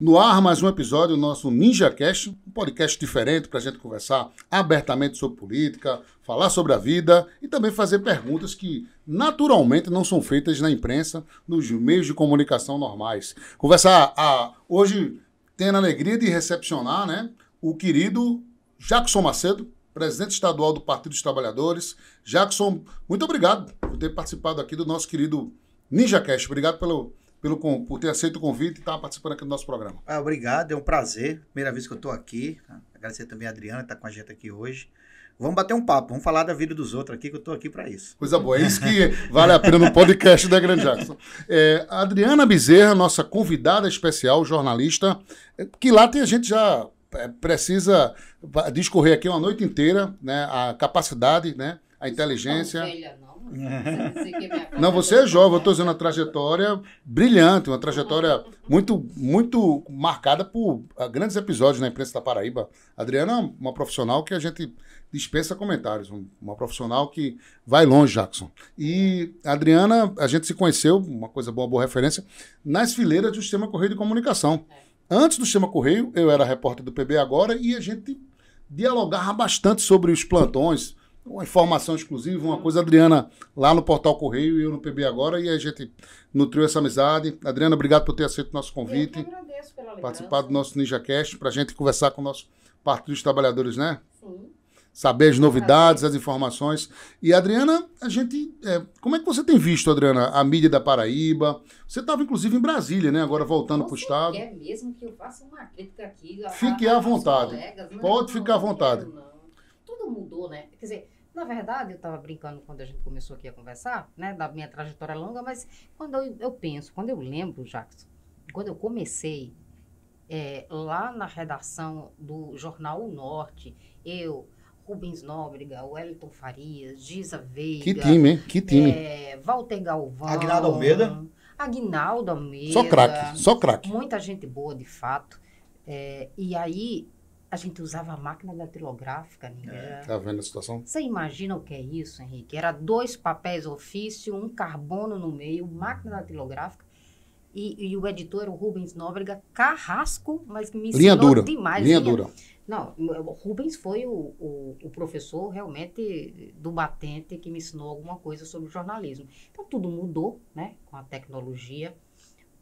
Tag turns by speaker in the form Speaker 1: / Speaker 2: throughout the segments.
Speaker 1: No ar, mais um episódio do nosso NinjaCast, um podcast diferente para a gente conversar abertamente sobre política, falar sobre a vida e também fazer perguntas que naturalmente não são feitas na imprensa, nos meios de comunicação normais. Hoje tenho a alegria de recepcionar, o querido Jackson Macedo, presidente estadual do Partido dos Trabalhadores. Jackson, muito obrigado por ter participado aqui do nosso querido NinjaCast. Obrigado por ter aceito o convite e estar participando aqui do nosso programa.
Speaker 2: Obrigado, é um prazer. Primeira vez que eu estou aqui. Agradecer também a Adriana, que está com a gente aqui hoje. Vamos bater um papo, vamos falar da vida dos outros aqui, que eu estou aqui para isso.
Speaker 1: Coisa boa, é isso que vale a pena no podcast da Grande Jackson. A Adriana Bezerra, nossa convidada especial, jornalista, que lá a gente já precisa discorrer aqui uma noite inteira, a capacidade, a inteligência. Não, você é jovem, eu estou dizendo a trajetória brilhante, uma trajetória muito, muito marcada por grandes episódios na imprensa da Paraíba. A Adriana é uma profissional que a gente dispensa comentários, uma profissional que vai longe, Jackson. E a Adriana, a gente se conheceu, uma coisa boa, boa referência, nas fileiras do Sistema Correio de Comunicação. Antes do Sistema Correio, eu era repórter do PB Agora e a gente dialogava bastante sobre os plantões, uma informação exclusiva, uma coisa, a Adriana lá no Portal Correio e eu no PB Agora, e a gente nutriu essa amizade. Adriana, obrigado por ter aceito o nosso convite.
Speaker 3: Eu que agradeço pela lembrança.
Speaker 1: Participar do nosso NinjaCast, para a gente conversar com o nosso Partido dos Trabalhadores, né?
Speaker 3: Sim.
Speaker 1: Saber as novidades, as informações. E, Adriana, como é que você tem visto, Adriana, a mídia da Paraíba? Você estava, inclusive, em Brasília, né? Agora voltando para o Estado.
Speaker 3: Quer mesmo que eu faça uma crítica aqui?
Speaker 1: Fique à vontade.
Speaker 3: Colegas,
Speaker 1: Pode ficar à vontade.
Speaker 3: Não. Tudo mudou, né? Quer dizer, na verdade, eu estava brincando quando a gente começou aqui a conversar, da minha trajetória longa, mas quando quando eu lembro, Jackson, quando eu comecei lá na redação do jornal O Norte, Rubens Nóbrega, Wellington Farias, Giza Veiga.
Speaker 1: Que time, hein? Que time.
Speaker 3: Walter Galvão.
Speaker 2: Aguinaldo Almeida.
Speaker 1: Só craque.
Speaker 3: Muita gente boa, de fato. E aí, a gente usava a máquina datilográfica, né?
Speaker 1: Tá vendo a situação?
Speaker 3: Você imagina o que é isso, Henrique? Era 2 papéis ofício, um carbono no meio, máquina datilográfica. E o editor era o Rubens Nóbrega, carrasco, mas que me ensinou demais.
Speaker 1: Linha dura.
Speaker 3: Não, o Rubens foi o professor realmente do batente que me ensinou alguma coisa sobre jornalismo. Então, tudo mudou, com a tecnologia.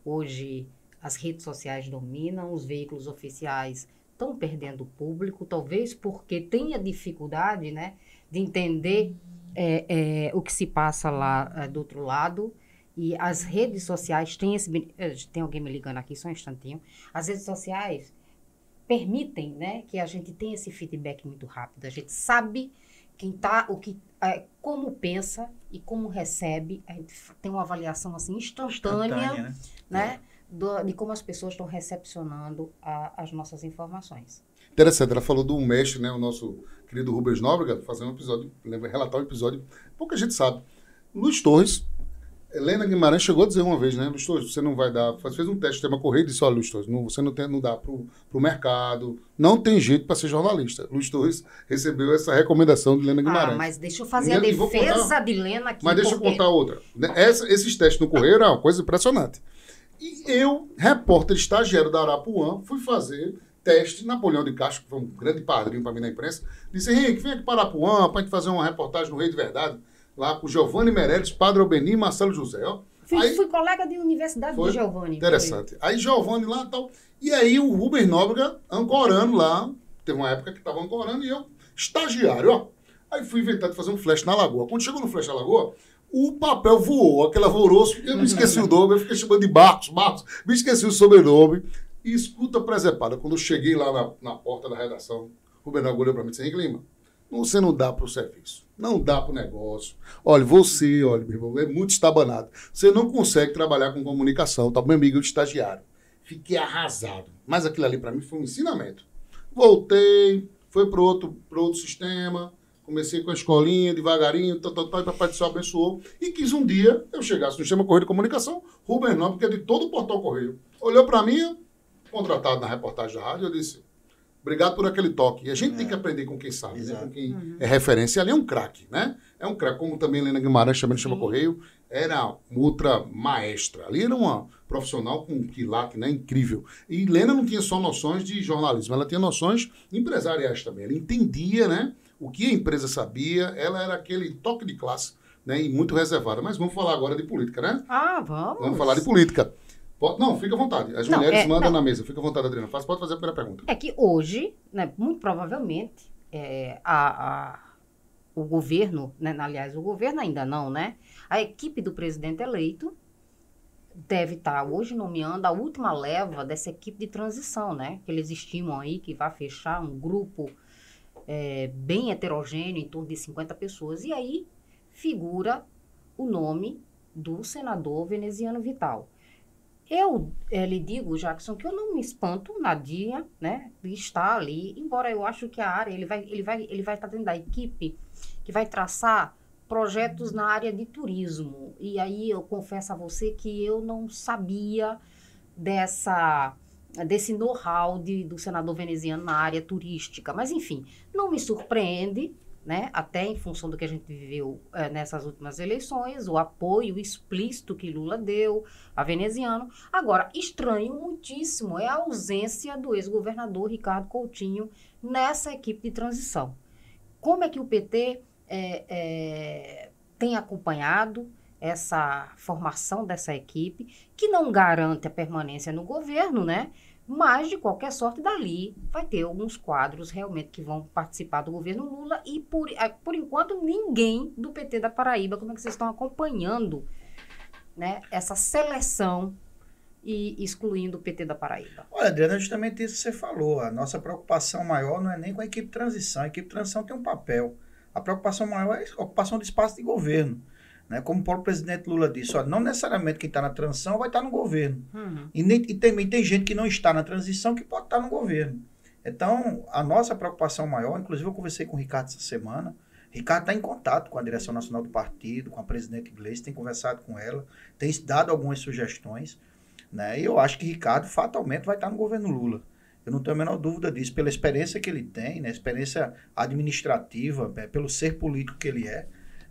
Speaker 3: Hoje, as redes sociais dominam, os veículos oficiais estão perdendo o público, talvez porque tenha dificuldade, de entender o que se passa lá do outro lado. E as redes sociais têm tem alguém me ligando aqui, só um instantinho. As redes sociais permitem, que a gente tenha esse feedback muito rápido. A gente sabe como pensa e como recebe. A gente tem uma avaliação assim instantânea, de como as pessoas estão recepcionando as nossas informações.
Speaker 1: Interessante, ela falou do mestre, o nosso querido Rubens Nóbrega, fazer um episódio, relatar um episódio, pouca gente sabe. Luiz Torres, Helena Guimarães chegou a dizer uma vez, Luiz Torres, você não vai dar, fez um teste de tema correio e disse, olha, Luiz Torres, você não dá pro mercado, não tem jeito para ser jornalista. Luiz Torres recebeu essa recomendação de Helena Guimarães.
Speaker 3: Mas deixa eu fazer a defesa de Helena aqui.
Speaker 1: Mas deixa eu contar outra. Esses testes no correio eram uma coisa impressionante. E eu, repórter estagiário da Arapuã, fui fazer teste. Napoleão de Castro, que foi um grande padrinho para mim na imprensa, disse, Henrique, vem aqui para Arapuã para a gente fazer uma reportagem no Rei de Verdade, lá com Giovanni Meirelles, Padre Albeni e Marcelo José.
Speaker 3: Fui colega de universidade de Giovanni.
Speaker 1: Interessante. Aí Giovanni lá e tal. E aí o Rubens Nóbrega ancorando lá, teve uma época que estava ancorando e eu, estagiário, Aí fui inventar de fazer um flash na Lagoa. Quando chegou no flash na Lagoa, o papel voou, aquele alvoroço, eu me esqueci o nome, eu fiquei chamando de Marcos, me esqueci o sobrenome. E escuta presepada, quando eu cheguei lá na porta da redação, o Bernardo olhou para mim e disse, Henrique Lima, você não dá para o serviço, não dá para o negócio. Olha, meu irmão, é muito estabanado. Você não consegue trabalhar com comunicação, tá? Meu amigo, eu de estagiário. Fiquei arrasado. Mas aquilo ali para mim foi um ensinamento. Voltei, fui para outro sistema, comecei com a escolinha, devagarinho, e papai do céu abençoou. E quis um dia eu chegasse no Sistema Correio de Comunicação, Rubens Nóbrega, que é de todo o Portal Correio. Olhou para mim, contratado na reportagem da rádio, eu disse, Obrigado por aquele toque. E a gente tem que aprender com quem sabe, né? Com quem é referência. Ali é um craque, né? É um craque, como também Helena Guimarães, também chama Correio, era ultra maestra. Ali era uma profissional com um quilate, né? Incrível. E Helena não tinha só noções de jornalismo, ela tinha noções empresariais também. Ela entendia, né? O que a empresa sabia, ela era aquele toque de classe, né? E muito reservada. Mas vamos falar agora de política, né?
Speaker 3: Vamos.
Speaker 1: Vamos falar de política. Não, fica à vontade. As mulheres mandam na mesa. Fica à vontade, Adriana. Pode fazer a primeira pergunta.
Speaker 3: É que hoje, né, muito provavelmente, o governo, né, aliás, o governo ainda não, né? A equipe do presidente eleito deve estar hoje nomeando a última leva dessa equipe de transição, né? Que eles estimam aí que vai fechar um grupo bem heterogêneo, em torno de 50 pessoas. E aí figura o nome do senador veneziano Vital. Eu lhe digo, Jackson, que eu não me espanto nadinha, né, de estar ali, embora eu acho que a área, ele vai estar dentro da equipe que vai traçar projetos na área de turismo. E aí eu confesso a você que eu não sabia desse know-how do senador veneziano na área turística. Mas, enfim, não me surpreende, né, até em função do que a gente viveu nessas últimas eleições, o apoio explícito que Lula deu a veneziano. Agora, estranho muitíssimo é a ausência do ex-governador Ricardo Coutinho nessa equipe de transição. Como é que o PT tem acompanhado essa formação dessa equipe, que não garante a permanência no governo, né? Mas, de qualquer sorte, dali vai ter alguns quadros realmente que vão participar do governo Lula e, por enquanto, ninguém do PT da Paraíba. Como é que vocês estão acompanhando, né, essa seleção e excluindo o PT da Paraíba?
Speaker 2: Olha, Adriana, justamente isso que você falou. A nossa preocupação maior não é nem com a equipe de transição. A equipe de transição tem um papel. A preocupação maior é a ocupação do espaço de governo. Né? Como o próprio presidente Lula disse, não necessariamente quem está na transição vai estar no governo. E também tem gente que não está na transição que pode estar no governo. Então, a nossa preocupação maior, inclusive eu conversei com o Ricardo essa semana, Ricardo está em contato com a direção nacional do partido, com a presidente Iglesias, tem conversado com ela, tem dado algumas sugestões, né? E eu acho que Ricardo fatalmente vai estar no governo Lula. Eu não tenho a menor dúvida disso, pela experiência que ele tem, né? Experiência administrativa, pelo ser político que ele é.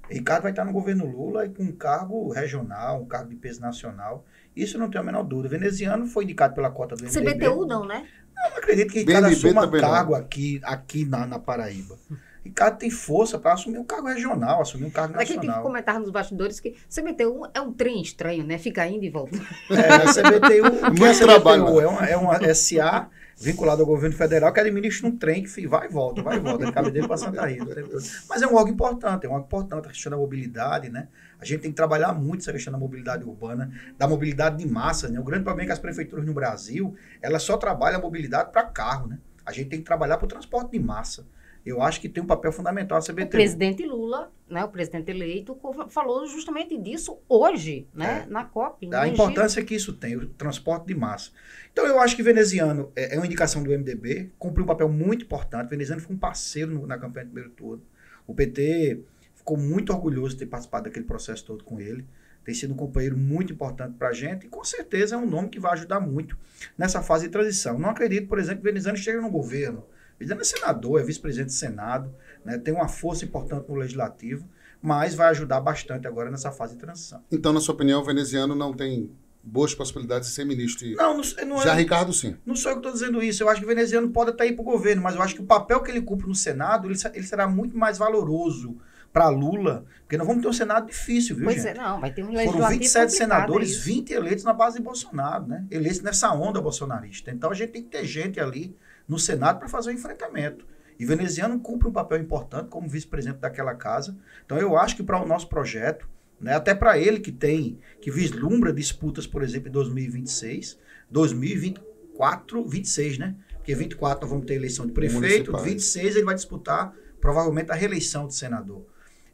Speaker 2: Ricardo vai estar no governo Lula e com um cargo regional, um cargo de peso nacional. Isso eu não tenho a menor dúvida. O veneziano foi indicado pela cota do MDB.
Speaker 3: CBTU não, né?
Speaker 2: Eu não acredito que Ricardo assuma cargo aqui na Paraíba. Ricardo tem força para assumir um cargo regional, assumir um cargo nacional.
Speaker 3: Aqui tem que comentar nos bastidores que CBTU é um trem estranho, né? Fica indo e volta.
Speaker 2: A CBTU é uma SA vinculado ao governo federal que administra um trem que vai e volta, de Cabedelo para Santa Rita. Mas é um órgão importante, a questão da mobilidade, né? A gente tem que trabalhar muito essa questão da mobilidade urbana, da mobilidade de massa, né? O grande problema é que as prefeituras no Brasil, elas só trabalham a mobilidade para carro, né? A gente tem que trabalhar para o transporte de massa. Eu acho que tem um papel fundamental a CBTU.
Speaker 3: O presidente Lula, né, o presidente eleito, falou justamente disso hoje, né, na COP.
Speaker 2: A importância que isso tem, o transporte de massa. Então, eu acho que veneziano é uma indicação do MDB, cumpriu um papel muito importante. O veneziano foi um parceiro na campanha do primeiro turno. O PT ficou muito orgulhoso de ter participado daquele processo todo com ele. Tem sido um companheiro muito importante para a gente e, com certeza, é um nome que vai ajudar muito nessa fase de transição. Não acredito, por exemplo, que o veneziano esteja no governo. Ele é senador, é vice-presidente do Senado, né, tem uma força importante no Legislativo, mas vai ajudar bastante agora nessa fase de transição.
Speaker 1: Então, na sua opinião, o veneziano não tem boas possibilidades de ser ministro?
Speaker 2: Não
Speaker 1: Já Ricardo, sim.
Speaker 2: Não sou eu que estou dizendo isso. Eu acho que o veneziano pode até ir para o governo, mas eu acho que o papel que ele cumpre no Senado, ele será muito mais valoroso para Lula, porque nós vamos ter um Senado difícil, viu, gente?
Speaker 3: Pois é, não, vai ter um legislativo.
Speaker 2: Foram 27 senadores,
Speaker 3: isso.
Speaker 2: 20 eleitos na base de Bolsonaro, né? Eleitos nessa onda bolsonarista. Então, a gente tem que ter gente ali no Senado para fazer o enfrentamento. E veneziano cumpre um papel importante como vice-presidente daquela casa. Então, eu acho que para o nosso projeto, né, até para ele que vislumbra disputas, por exemplo, em 2026, 2024, 26, né? Porque 24 nós vamos ter eleição de prefeito, 26 ele vai disputar provavelmente a reeleição de senador.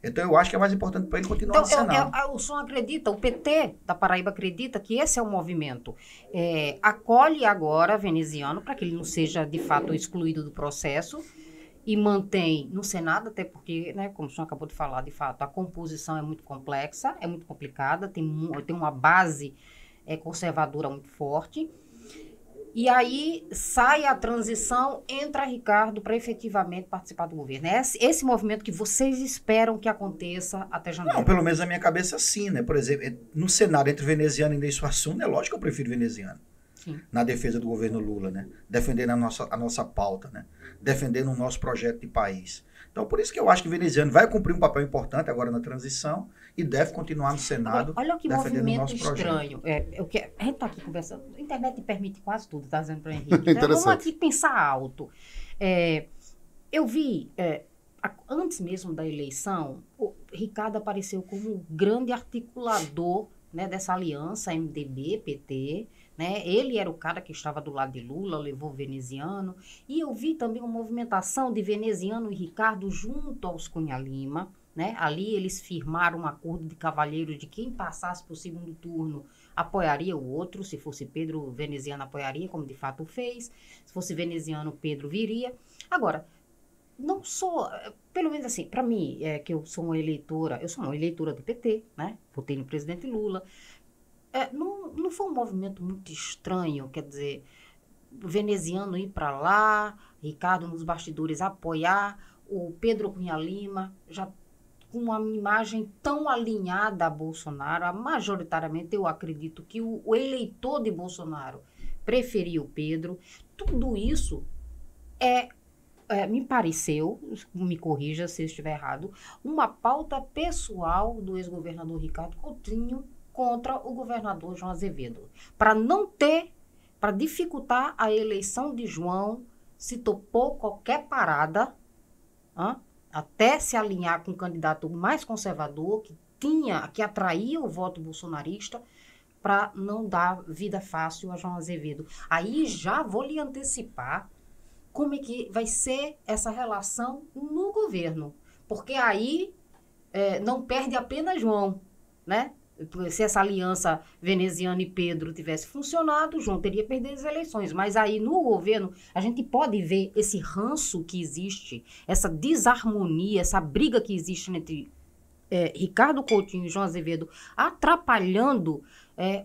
Speaker 2: Então, eu acho que é mais importante para ele continuar no Senado.
Speaker 3: O senhor acredita, o PT da Paraíba acredita que esse é o movimento. Acolhe agora veneziano para que ele não seja, de fato, excluído do processo e mantém no Senado, até porque, né, como o senhor acabou de falar, de fato, a composição é muito complexa, é muito complicada, tem uma base conservadora muito forte. E aí sai a transição, entra Ricardo para efetivamente participar do governo. É esse movimento que vocês esperam que aconteça até janeiro?
Speaker 2: Não, pelo menos na minha cabeça sim, né? Por exemplo, no cenário entre veneziano e Ney Suassuna, é lógico que eu prefiro veneziano.
Speaker 3: Sim.
Speaker 2: Na defesa do governo Lula, né? Defendendo a nossa pauta, né? Defendendo o nosso projeto de país. Então, por isso que eu acho que o veneziano vai cumprir um papel importante agora na transição e deve continuar no Senado.
Speaker 3: Olha que
Speaker 2: defendendo
Speaker 3: movimento
Speaker 2: o nosso
Speaker 3: estranho. A gente está aqui conversando. A internet permite quase tudo, está dizendo para o Henrique. Então, vamos aqui pensar alto. Eu vi, antes mesmo da eleição, o Ricardo apareceu como grande articulador, né, dessa aliança MDB-PT. Né? Ele era o cara que estava do lado de Lula, levou o veneziano. E eu vi também uma movimentação de veneziano e Ricardo junto aos Cunha Lima. Né? Ali eles firmaram um acordo de cavalheiro de quem passasse para o segundo turno apoiaria o outro. Se fosse Pedro, veneziano apoiaria, como de fato fez. Se fosse veneziano, Pedro viria. Agora, não sou, pelo menos assim, para mim, que eu sou uma eleitora do PT, né? Votei no presidente Lula. Não foi um movimento muito estranho, quer dizer, veneziano ir para lá, Ricardo nos bastidores apoiar, o Pedro Cunha Lima já com uma imagem tão alinhada a Bolsonaro, majoritariamente eu acredito que o eleitor de Bolsonaro preferia o Pedro. Tudo isso me pareceu, me corrija se eu estiver errado, uma pauta pessoal do ex-governador Ricardo Coutinho contra o governador João Azevedo, para dificultar a eleição de João, se topou qualquer parada, até se alinhar com um candidato mais conservador, que atraía o voto bolsonarista, para não dar vida fácil a João Azevedo. Aí já vou lhe antecipar como é que vai ser essa relação no governo, porque aí não perde apenas João, né? Se essa aliança veneziana e Pedro tivesse funcionado, João teria perdido as eleições. Mas aí no governo a gente pode ver esse ranço que existe, essa desarmonia, essa briga que existe entre Ricardo Coutinho e João Azevedo, atrapalhando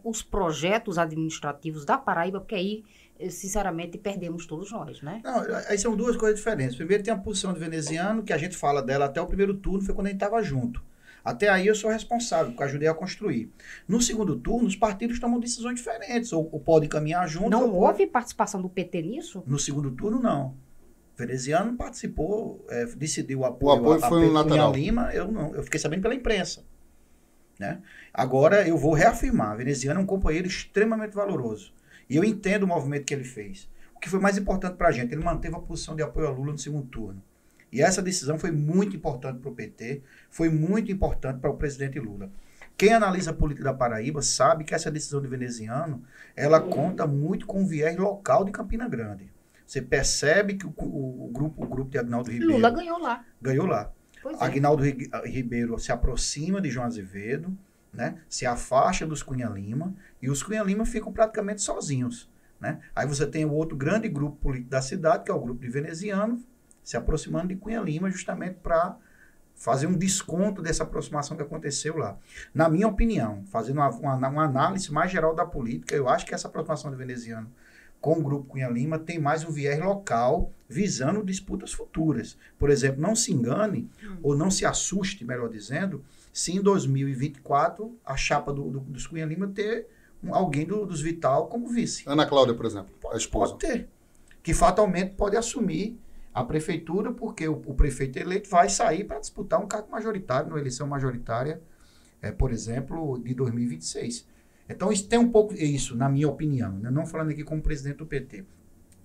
Speaker 3: os projetos administrativos da Paraíba, porque aí, sinceramente, perdemos todos nós, né?
Speaker 2: Não, aí são duas coisas diferentes. Primeiro tem a posição do veneziano, que a gente fala dela até o primeiro turno, foi quando a gente estava junto. Até aí eu sou responsável, porque eu ajudei a construir. No segundo turno, os partidos tomam decisões diferentes, ou podem caminhar juntos.
Speaker 3: Não houve participação do PT nisso?
Speaker 2: No segundo turno, não. O veneziano participou, decidiu o
Speaker 1: apoio
Speaker 2: a
Speaker 1: foi
Speaker 2: Pedro Cunha
Speaker 1: lateral.
Speaker 2: Lima, eu fiquei sabendo pela imprensa. Né? Agora eu vou reafirmar, o veneziano é um companheiro extremamente valoroso. E eu entendo o movimento que ele fez. O que foi mais importante para a gente, ele manteve a posição de apoio a Lula no segundo turno. E essa decisão foi muito importante para o PT, foi muito importante para o presidente Lula. Quem analisa a política da Paraíba sabe que essa decisão de veneziano, ela conta muito com o viés local de Campina Grande. Você percebe que o grupo de Aguinaldo Ribeiro...
Speaker 3: Lula ganhou lá.
Speaker 2: Ganhou lá.
Speaker 3: Pois é.
Speaker 2: Aguinaldo Ribeiro se aproxima de João Azevedo, né? Se afasta dos Cunha Lima, e os Cunha Lima ficam praticamente sozinhos. Né? Aí você tem o outro grande grupo político da cidade, que é o grupo de veneziano, se aproximando de Cunha Lima justamente para fazer um desconto dessa aproximação que aconteceu lá. Na minha opinião, fazendo uma análise mais geral da política, eu acho que essa aproximação de veneziano com o grupo Cunha Lima tem mais um viés local visando disputas futuras. Por exemplo, não se engane, ou não se assuste, melhor dizendo, se em 2024 a chapa dos Cunha Lima ter alguém dos Vital como vice.
Speaker 1: Ana Cláudia, por exemplo, a esposa.
Speaker 2: Pode ter. Que fatalmente pode assumir a prefeitura, porque o prefeito eleito vai sair para disputar um cargo majoritário, numa eleição majoritária, por exemplo, de 2026. Então, isso tem um pouco isso, na minha opinião, né? Não falando aqui como presidente do PT.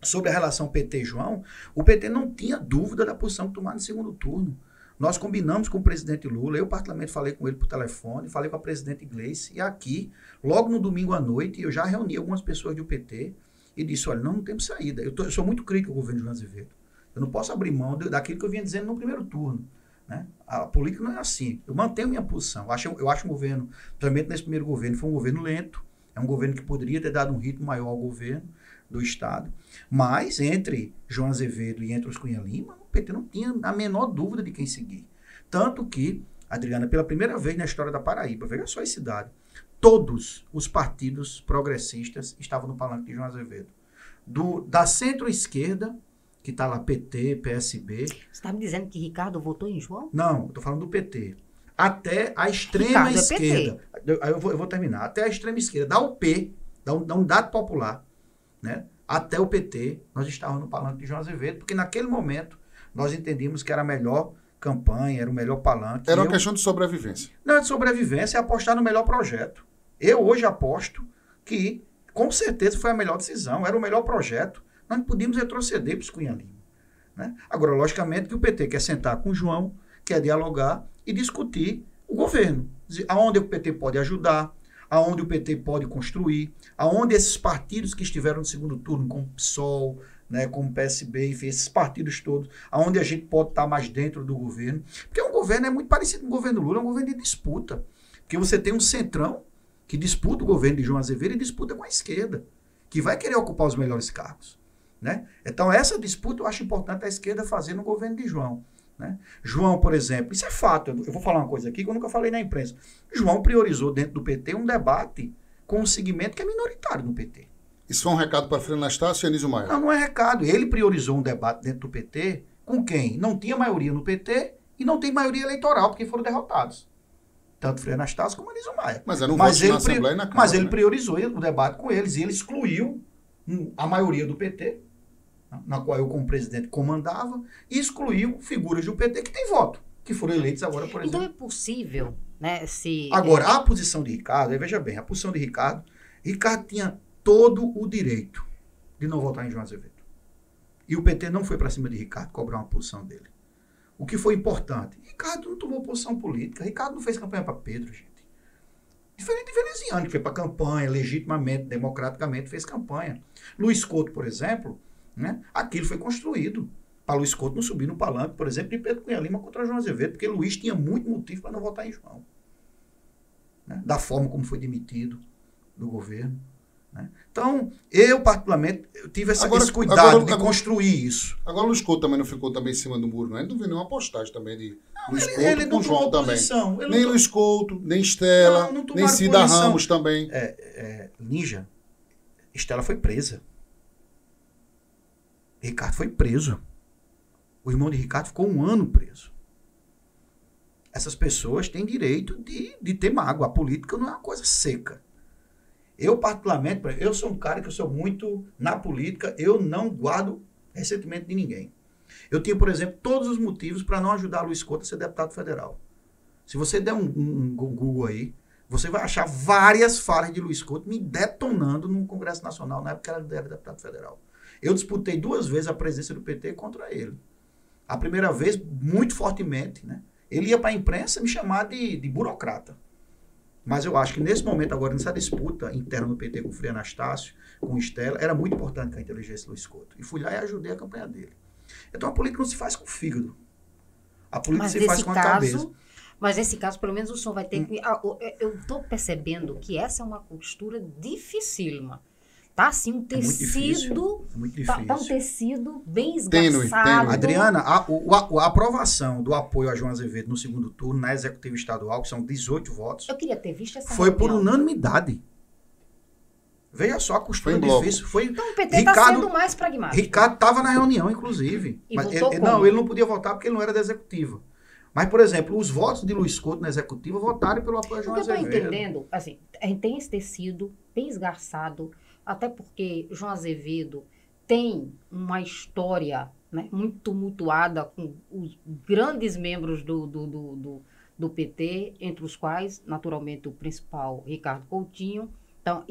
Speaker 2: Sobre a relação PT-João, o PT não tinha dúvida da posição que tomar no segundo turno. Nós combinamos com o presidente Lula, eu particularmente falei com ele por telefone, falei com a presidente Gleice, e aqui, logo no domingo à noite, eu já reuni algumas pessoas do PT e disse, olha, não temos saída. Eu sou muito crítico ao governo de João Azevedo. Eu não posso abrir mão daquilo que eu vinha dizendo no primeiro turno. Né? A política não é assim. Eu mantenho minha posição. Eu acho um governo, principalmente nesse primeiro governo, foi um governo lento. É um governo que poderia ter dado um ritmo maior ao governo do Estado. Mas entre João Azevedo e entre os Cunha Lima, o PT não tinha a menor dúvida de quem seguir. Tanto que, Adriana, pela primeira vez na história da Paraíba, veja só esse dado, todos os partidos progressistas estavam no palanque de João Azevedo. da centro-esquerda, que está lá PT, PSB.
Speaker 3: Você está me dizendo que Ricardo votou em João?
Speaker 2: Não, estou falando do PT. Até a extrema
Speaker 3: Ricardo
Speaker 2: esquerda. Aí eu vou terminar. Até a extrema esquerda, da UP, da Unidade Popular, né? Até o PT, nós estávamos no palanque de João Azevedo, porque naquele momento nós entendíamos que era a melhor campanha, era o melhor palanque.
Speaker 1: Era uma questão de sobrevivência.
Speaker 2: Não, de sobrevivência é apostar no melhor projeto. Eu hoje aposto que, com certeza, foi a melhor decisão, era o melhor projeto. Nós não podíamos retroceder para os Cunha Lima, né? Agora, logicamente, que o PT quer sentar com o João, quer dialogar e discutir o governo. Aonde o PT pode ajudar, aonde o PT pode construir, aonde esses partidos que estiveram no segundo turno, como o PSOL, né, como o PSB, enfim, esses partidos todos, aonde a gente pode estar mais dentro do governo. Porque o governo é muito parecido com o governo Lula, é um governo de disputa. Porque você tem um centrão que disputa o governo de João Azevedo e disputa com a esquerda, que vai querer ocupar os melhores cargos, né? Então, essa disputa eu acho importante a esquerda fazer no governo de João, né? João, por exemplo, isso é fato, eu vou falar uma coisa aqui que eu nunca falei na imprensa. João priorizou dentro do PT um debate com um segmento que é minoritário no PT.
Speaker 1: Isso foi um recado para Frei Anastácio e Anísio Maia?
Speaker 2: Não, não é recado. Ele priorizou um debate dentro do PT com quem não tinha maioria no PT e não tem maioria eleitoral, porque foram derrotados. Tanto Frei Anastácio como Anísio Maia.
Speaker 1: Mas era um voto na Assembleia e na Câmara.
Speaker 2: Mas ele priorizou o debate com eles e ele excluiu a maioria do PT, na qual eu, como presidente, comandava, e excluiu figuras do PT que têm voto, que foram eleitos agora, por exemplo.
Speaker 3: Então é possível, né?
Speaker 2: Agora, a posição de Ricardo, aí veja bem, a posição de Ricardo tinha todo o direito de não votar em João Azevedo. E o PT não foi para cima de Ricardo cobrar uma posição dele. O que foi importante? Ricardo não tomou posição política, Ricardo não fez campanha para Pedro, gente. Diferente de veneziano, que foi para campanha, legitimamente, democraticamente, fez campanha. Luiz Couto, por exemplo, né, aquilo foi construído para Luiz Couto não subir no palanque, por exemplo, de Pedro Cunha Lima contra João Azevedo, porque Luiz tinha muito motivo para não votar em João, né, da forma como foi demitido do governo, né? Então, eu particularmente tive esse cuidado de construir isso.
Speaker 1: Agora o Luiz Couto também não ficou também em cima do muro, não? Ele não viu nenhuma postagem também de Luiz Couto
Speaker 2: ele
Speaker 1: com
Speaker 2: não
Speaker 1: João também. Nem Luiz Couto, nem Estela, nem Cida Ramos também.
Speaker 2: Ninja, Estela foi presa. Ricardo foi preso. O irmão de Ricardo ficou 1 ano preso. Essas pessoas têm direito de ter mágoa. A política não é uma coisa seca. Eu, particularmente, eu sou um cara que eu sou muito, na política, eu não guardo ressentimento de ninguém. Eu tinha, por exemplo, todos os motivos para não ajudar Luiz Couto a ser deputado federal. Se você der um Google aí, você vai achar várias falas de Luiz Couto me detonando no Congresso Nacional, na época que era deputado federal. Eu disputei 2 vezes a presidência do PT contra ele. A primeira vez, muito fortemente, né? Ele ia para a imprensa me chamar de burocrata. Mas eu acho que nesse momento, agora, nessa disputa interna no PT com o Frei Anastácio, com o Estela, era muito importante que a gente elegesse Luiz Couto. E fui lá e ajudei a campanha dele. Então a política não se faz com o fígado. A política se faz com a cabeça.
Speaker 3: Mas nesse caso, pelo menos o senhor vai ter que... Eu estou percebendo que essa é uma postura dificílima. Tá assim, um tecido...
Speaker 2: É muito difícil.
Speaker 3: Tá um tecido bem esgarçado.
Speaker 2: Adriana, a aprovação do apoio a João Azevedo no segundo turno, na executiva estadual, que são 18 votos...
Speaker 3: Eu queria ter visto essa
Speaker 2: foi por unanimidade. Veja só a costura difícil.
Speaker 3: Então o PT está sendo mais pragmático.
Speaker 2: Ricardo estava na reunião, inclusive. Mas ele não podia votar porque ele não era da executiva. Mas, por exemplo, os votos de Luiz Couto na executiva votaram pelo apoio a João Azevedo.
Speaker 3: O que eu estou entendendo, assim, a gente tem esse tecido bem esgarçado, até porque João Azevedo tem uma história, né, muito tumultuada com os grandes membros do PT, entre os quais, naturalmente, o principal, Ricardo Coutinho. Então,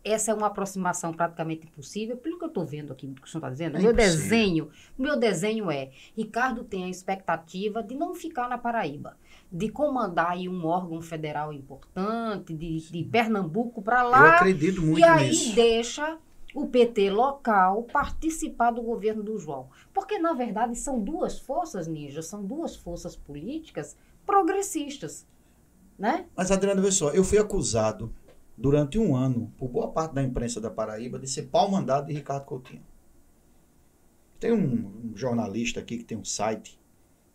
Speaker 3: essa é uma aproximação praticamente impossível, pelo que eu estou vendo aqui do que o senhor está dizendo. O meu desenho é, Ricardo tem a expectativa de não ficar na Paraíba, de comandar aí um órgão federal importante, de Pernambuco para lá.
Speaker 2: Eu acredito muito nisso.
Speaker 3: E aí deixa o PT local participar do governo do João. Porque, na verdade, são 2 forças, Ninja, são 2 forças políticas progressistas. Né?
Speaker 2: Mas, Adriano, veja só, eu fui acusado durante 1 ano, por boa parte da imprensa da Paraíba, de ser pau-mandado de Ricardo Coutinho. Tem um jornalista aqui que tem um site,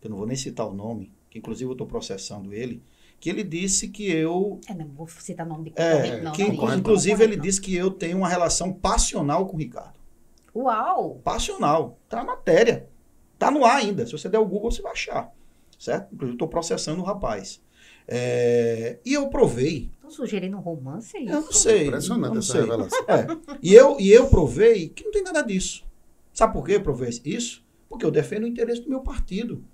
Speaker 2: que eu não vou nem citar o nome, que inclusive eu estou processando ele, que ele disse que eu...
Speaker 3: Não vou citar nome de concorrente, não.
Speaker 2: Inclusive, ele disse que eu tenho uma relação passional com o Ricardo.
Speaker 3: Uau!
Speaker 2: Passional. Tá na matéria. Tá no ar ainda. Se você der o Google, você vai achar. Certo? Inclusive, eu estou processando o rapaz. E eu provei.
Speaker 3: Estão sugerindo um romance, é isso?
Speaker 2: Eu não sei.
Speaker 1: Impressionante essa revelação.
Speaker 2: E eu provei que não tem nada disso. Sabe por que eu provei isso? Porque eu defendo o interesse do meu partido.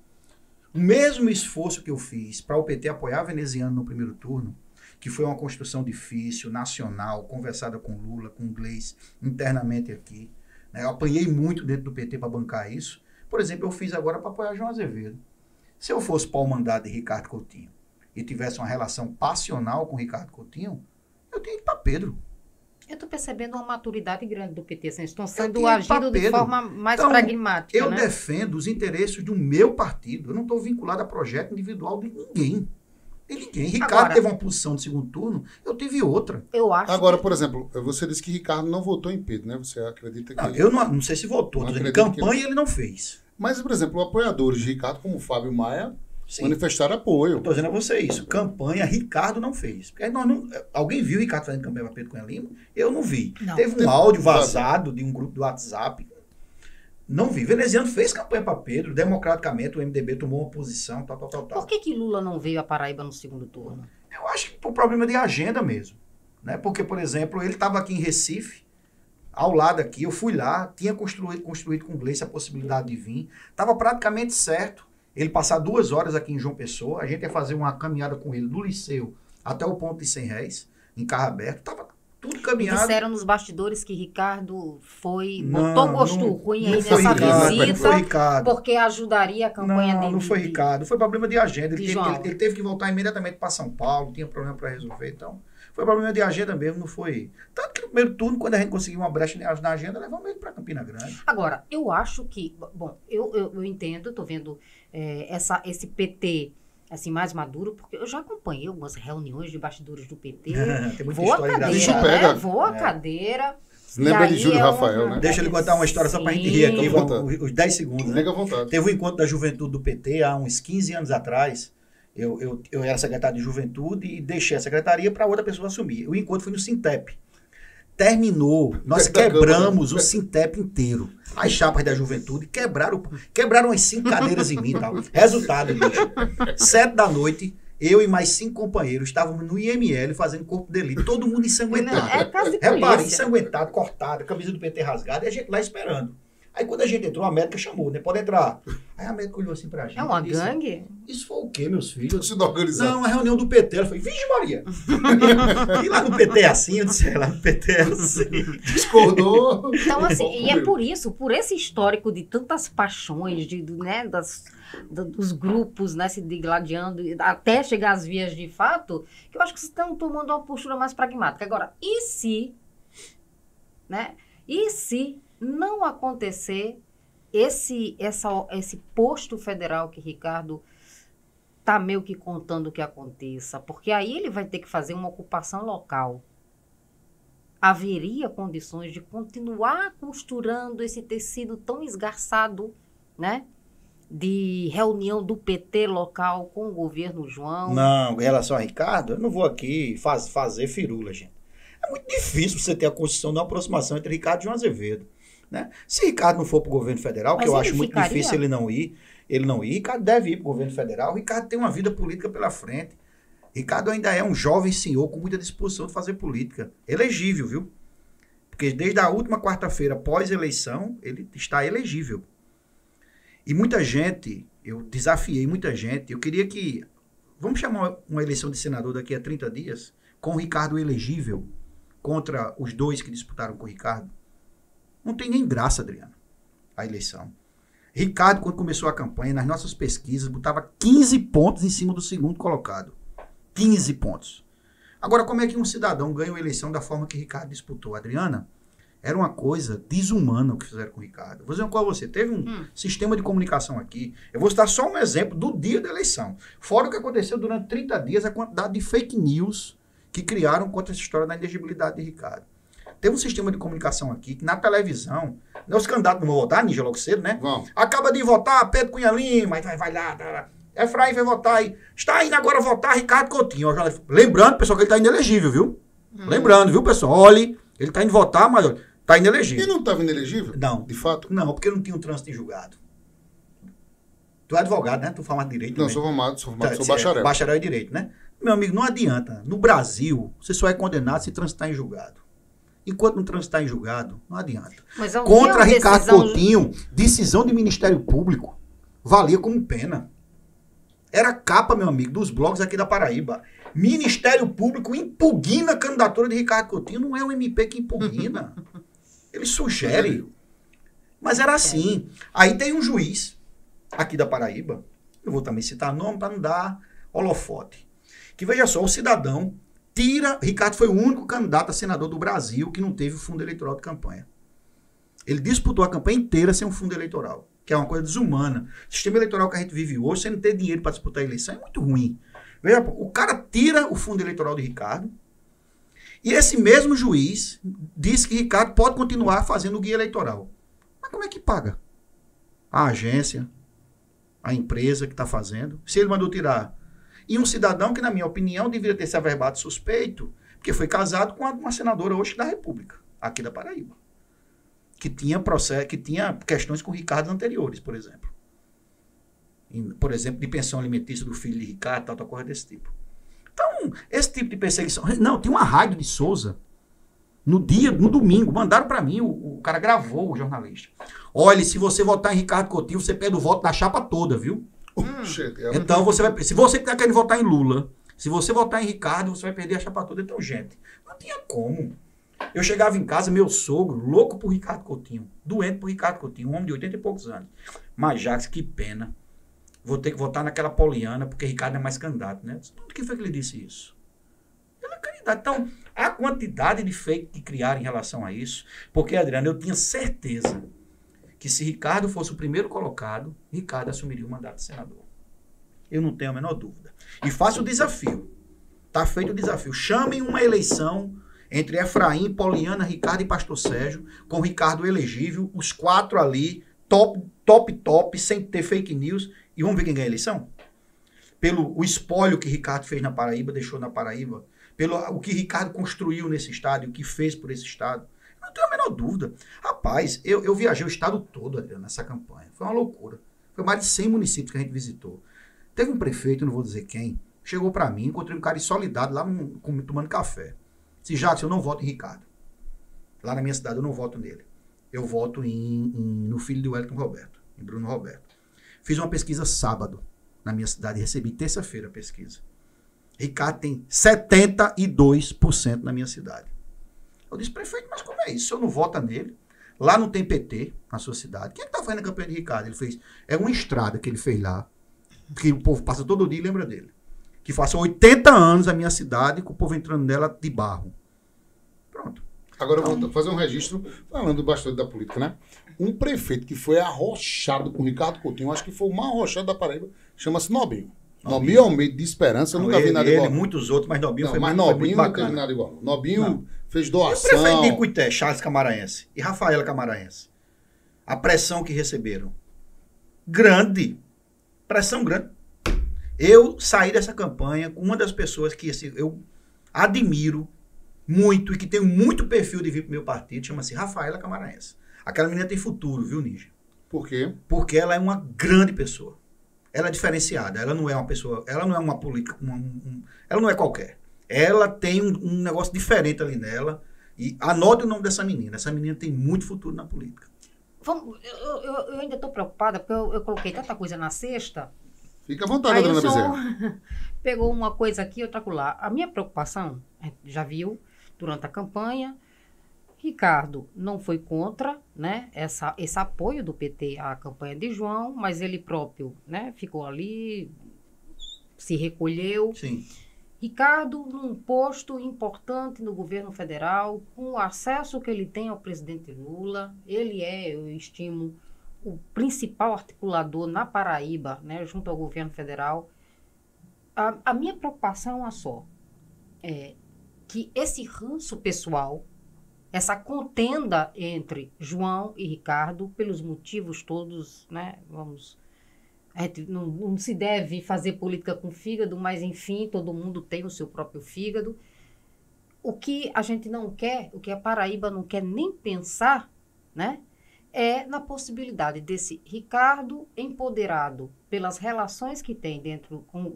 Speaker 2: O mesmo esforço que eu fiz para o PT apoiar a veneziana no primeiro turno, que foi uma construção difícil, nacional, conversada com Lula, com Gleice, internamente aqui. Né? Eu apanhei muito dentro do PT para bancar isso. Por exemplo, eu fiz agora para apoiar João Azevedo. Se eu fosse pau-mandado de Ricardo Coutinho e tivesse uma relação passional com Ricardo Coutinho, eu tinha que ir para Pedro.
Speaker 3: Eu estou percebendo uma maturidade grande do PT. Assim, estão sendo agindo de forma mais pragmática.
Speaker 2: Eu defendo os interesses do meu partido. Eu não estou vinculado a projeto individual de ninguém. De ninguém. Ricardo teve uma posição de segundo turno, eu tive outra.
Speaker 3: Eu acho.
Speaker 1: Agora, por exemplo, você disse que Ricardo não votou em Pedro, né? Você acredita que...
Speaker 2: Não, eu não sei se votou. Campanha ele não fez.
Speaker 1: Mas, por exemplo, apoiadores de Ricardo, como o Fábio Maia, manifestaram apoio.
Speaker 2: Estou dizendo a você isso. Campanha, Ricardo não fez. Porque alguém viu Ricardo fazendo campanha para Pedro Cunha Lima? Eu não vi. Não. Teve um áudio vazado de um grupo do WhatsApp. Não vi. Veneziano fez campanha para Pedro, democraticamente, o MDB tomou uma posição, tal.
Speaker 3: Por que Lula não veio a Paraíba no segundo turno?
Speaker 2: Eu acho que por problema de agenda mesmo. Né? Porque, por exemplo, ele estava aqui em Recife, ao lado aqui, eu fui lá, tinha construído com Gleice a possibilidade de vir. Estava praticamente certo ele passar 2 horas aqui em João Pessoa, a gente ia fazer uma caminhada com ele do Liceu até o ponto de 100 réis, em carro aberto, estava tudo caminhado.
Speaker 3: Disseram nos bastidores que Ricardo botou gosto ruim aí nessa visita, porque ajudaria a campanha dele.
Speaker 2: Não foi Ricardo, foi problema de agenda. Ele teve que voltar imediatamente para São Paulo, tinha problema para resolver, então foi problema de agenda mesmo, não foi... Tanto que no primeiro turno, quando a gente conseguiu uma brecha na agenda, levamos ele para Campina Grande.
Speaker 3: Agora, eu acho que... Bom, eu entendo, estou vendo esse PT... assim, mais maduro, porque eu já acompanhei algumas reuniões de bastidores do PT.
Speaker 2: Tem muita
Speaker 3: vou
Speaker 2: história
Speaker 3: a cadeira, né? Vou a cadeira.
Speaker 1: Lembra de Júlio Rafael, né?
Speaker 2: Deixa ele contar uma história só pra gente rir aqui, os 10 segundos.
Speaker 1: Liga à vontade.
Speaker 2: Teve um encontro da juventude do PT há uns 15 anos atrás. Eu era secretário de juventude e deixei a secretaria para outra pessoa assumir. O encontro foi no Sintep. Terminou, nós quebramos o Sintep inteiro. As chapas da juventude quebraram umas 5 cadeiras em mim e tal. Resultado, bicho. 7 da noite, eu e mais 5 companheiros estávamos no IML fazendo corpo de delito. Todo mundo ensanguentado. Repare, ensanguentado, cortado, camisa do PT rasgada e a gente lá esperando. Aí quando a gente entrou, a médica chamou, né? Pode entrar. Aí a médica olhou assim pra gente.
Speaker 3: É uma
Speaker 2: disse,
Speaker 3: gangue?
Speaker 2: Isso foi o quê, meus filhos?
Speaker 1: Não,
Speaker 2: uma reunião do PT. Ela falou, vixe Maria. E lá no PT é assim? Eu disse, lá no PT é assim.
Speaker 1: Discordou.
Speaker 3: Então, assim, e é por isso, por esse histórico de tantas paixões, né, dos grupos, né, se digladiando, até chegar às vias de fato, que eu acho que vocês estão tomando uma postura mais pragmática. Agora, e se não acontecer esse posto federal que Ricardo está meio que contando que aconteça? Porque aí ele vai ter que fazer uma ocupação local. Haveria condições de continuar costurando esse tecido tão esgarçado, né? De reunião do PT local com o governo João?
Speaker 2: Não, em relação a Ricardo, eu não vou aqui fazer firula, gente. É muito difícil você ter a construção de uma aproximação entre Ricardo e João Azevedo. Né? Se Ricardo não for para o governo federal, que eu acho muito difícil ele não ir, Ricardo deve ir para o governo federal. O Ricardo tem uma vida política pela frente. Ricardo ainda é um jovem senhor com muita disposição de fazer política. Elegível, viu? Porque desde a última quarta-feira, pós-eleição, ele está elegível. E muita gente, eu desafiei muita gente, eu queria que... Vamos chamar uma eleição de senador daqui a 30 dias, com o Ricardo elegível, contra os 2 que disputaram com o Ricardo. Não tem nem graça, Adriano, a eleição. Ricardo, quando começou a campanha, nas nossas pesquisas, botava 15 pontos em cima do segundo colocado. 15 pontos. Agora, como é que um cidadão ganha uma eleição da forma que Ricardo disputou? Adriana, era uma coisa desumana o que fizeram com o Ricardo. Vou dizer uma coisa a você. Teve um sistema de comunicação aqui. Eu vou citar só um exemplo do dia da eleição. Fora o que aconteceu durante 30 dias, a quantidade de fake news que criaram contra essa história da inelegibilidade de Ricardo. Teve um sistema de comunicação aqui que na televisão, os candidatos não vão votar, Nígia, logo cedo, né?
Speaker 1: Vão.
Speaker 2: Acaba de votar Pedro Cunha Lima, vai lá. Efraim vai votar aí. Está indo agora votar Ricardo Coutinho. Lembrando, pessoal, que ele está inelegível, viu? Lembrando, viu, pessoal? Olhe, ele está indo votar, mas olha, está inelegível.
Speaker 1: E não estava inelegível?
Speaker 2: Não.
Speaker 1: De fato?
Speaker 2: Não, porque não tinha um trânsito em julgado. Tu é advogado, né? Tu forma de direito.
Speaker 1: Não,
Speaker 2: também.
Speaker 1: sou bacharel.
Speaker 2: Bacharel em direito, né? Meu amigo, não adianta. No Brasil, você só é condenado se transitar em julgado. Enquanto não transitar em julgado, não adianta.
Speaker 3: Mas
Speaker 2: Contra Ricardo Coutinho, decisão de Ministério Público valia como pena. Era a capa, meu amigo, dos blogs aqui da Paraíba. Ministério Público impugna a candidatura de Ricardo Coutinho. Não é o MP que impugna. Ele sugere. Mas era assim. Aí tem um juiz aqui da Paraíba, eu vou também citar nome para não dar holofote, que veja só, o cidadão tira... Ricardo foi o único candidato a senador do Brasil que não teve o fundo eleitoral de campanha. Ele disputou a campanha inteira sem um fundo eleitoral, que é uma coisa desumana. O sistema eleitoral que a gente vive hoje, sem ter dinheiro para disputar a eleição, é muito ruim. Veja, o cara tira o fundo eleitoral de Ricardo e esse mesmo juiz diz que Ricardo pode continuar fazendo o guia eleitoral. Mas como é que paga? A agência, a empresa que está fazendo, se ele mandou tirar. E um cidadão que, na minha opinião, deveria ter se averbado suspeito, porque foi casado com uma senadora hoje da República, aqui da Paraíba, que tinha processo, que tinha questões com Ricardo anteriores, por exemplo. Por exemplo, de pensão alimentícia do filho de Ricardo, tal coisa desse tipo. Então, esse tipo de perseguição... Não, tem uma rádio de Souza, no domingo, mandaram para mim, o cara gravou, o jornalista. Olha, se você votar em Ricardo Coutinho, você perde o voto da chapa toda, viu? Então, se você está querendo votar em Lula, se você votar em Ricardo, você vai perder a chapa toda. Então, gente, não tinha como. Eu chegava em casa, meu sogro, louco por Ricardo Coutinho, doente por Ricardo Coutinho, um homem de 80 e poucos anos. Mas, Jacques, que pena. Vou ter que votar naquela Poliana, porque Ricardo é mais candidato, né? Por que foi que ele disse isso? Ele é candidato. Então, a quantidade de fake que criaram em relação a isso, porque, Adriano, eu tinha certeza que se Ricardo fosse o primeiro colocado, Ricardo assumiria o mandato de senador. Eu não tenho a menor dúvida. E faço o desafio. Está feito o desafio. Chamem uma eleição entre Efraim, Poliana, Ricardo e Pastor Sérgio, com Ricardo elegível, os 4 ali, top, sem ter fake news, e vamos ver quem ganha a eleição? Pelo o espólio que Ricardo fez na Paraíba, deixou na Paraíba, pelo o que Ricardo construiu nesse estado, o que fez por esse estado. Não tenho a menor dúvida. Rapaz, eu viajei o estado todo, Adriano, nessa campanha. Foi uma loucura. Foi mais de 100 municípios que a gente visitou. Teve um prefeito, não vou dizer quem, chegou para mim, encontrei um cara em Soledade lá tomando café. Disse, Jacques, eu não voto em Ricardo. Lá na minha cidade eu não voto nele. Eu voto no filho de Wellington Roberto, em Bruno Roberto. Fiz uma pesquisa sábado na minha cidade e recebi terça-feira a pesquisa. Ricardo tem 72% na minha cidade. Eu disse, prefeito, mas como é isso? Se eu não voto nele, lá não tem PT na sua cidade. Quem é que tá fazendo a campanha de Ricardo? Ele fez, é uma estrada que ele fez lá, que o povo passa todo dia e lembra dele. Que faz 80 anos a minha cidade, com o povo entrando nela de barro. Pronto.
Speaker 1: Agora eu vou fazer um registro, falando bastante da política, né? Um prefeito que foi arrochado com o Ricardo Coutinho, acho que foi o mais arrochado da Paraíba, chama-se Nobinho. Nobinho Almeida de Esperança, eu nunca vi nada igual.
Speaker 2: Muitos outros, mas Nobinho foi
Speaker 1: muito
Speaker 2: bacana.
Speaker 1: Não teve nada igual. Nobinho fez doação.
Speaker 2: E o prefeito de Icuité, Charles Camaraense, e Rafaela Camaraense, a pressão que receberam, grande, pressão grande. Eu saí dessa campanha com uma das pessoas que eu admiro muito e que tem muito perfil de vir para o meu partido, chama-se Rafaela Camaraense. Aquela menina tem futuro, viu, Ninja?
Speaker 1: Por quê?
Speaker 2: Porque ela é uma grande pessoa. Ela é diferenciada. Ela não é uma pessoa... Ela não é uma política... ela não é qualquer. Ela tem um negócio diferente ali nela. E anote o nome dessa menina. Essa menina tem muito futuro na política.
Speaker 3: Eu ainda estou preocupada, porque eu coloquei tanta coisa na cesta.
Speaker 1: Fica à vontade, Adriana
Speaker 3: Bezerra. Pegou uma coisa aqui, outra lá. A minha preocupação, já viu, durante a campanha, Ricardo não foi contra, né, esse apoio do PT à campanha de João, mas ele próprio, né, ficou ali, se recolheu.
Speaker 2: Sim.
Speaker 3: Ricardo, num posto importante no governo federal, com o acesso que ele tem ao presidente Lula, ele é, eu estimo, o principal articulador na Paraíba, né, junto ao governo federal. A minha preocupação é uma só, que esse ranço pessoal, essa contenda entre João e Ricardo, pelos motivos todos, né, vamos Não se deve fazer política com fígado, mas, enfim, todo mundo tem o seu próprio fígado. O que a gente não quer, o que a Paraíba não quer nem pensar, né, é na possibilidade desse Ricardo, empoderado pelas relações que tem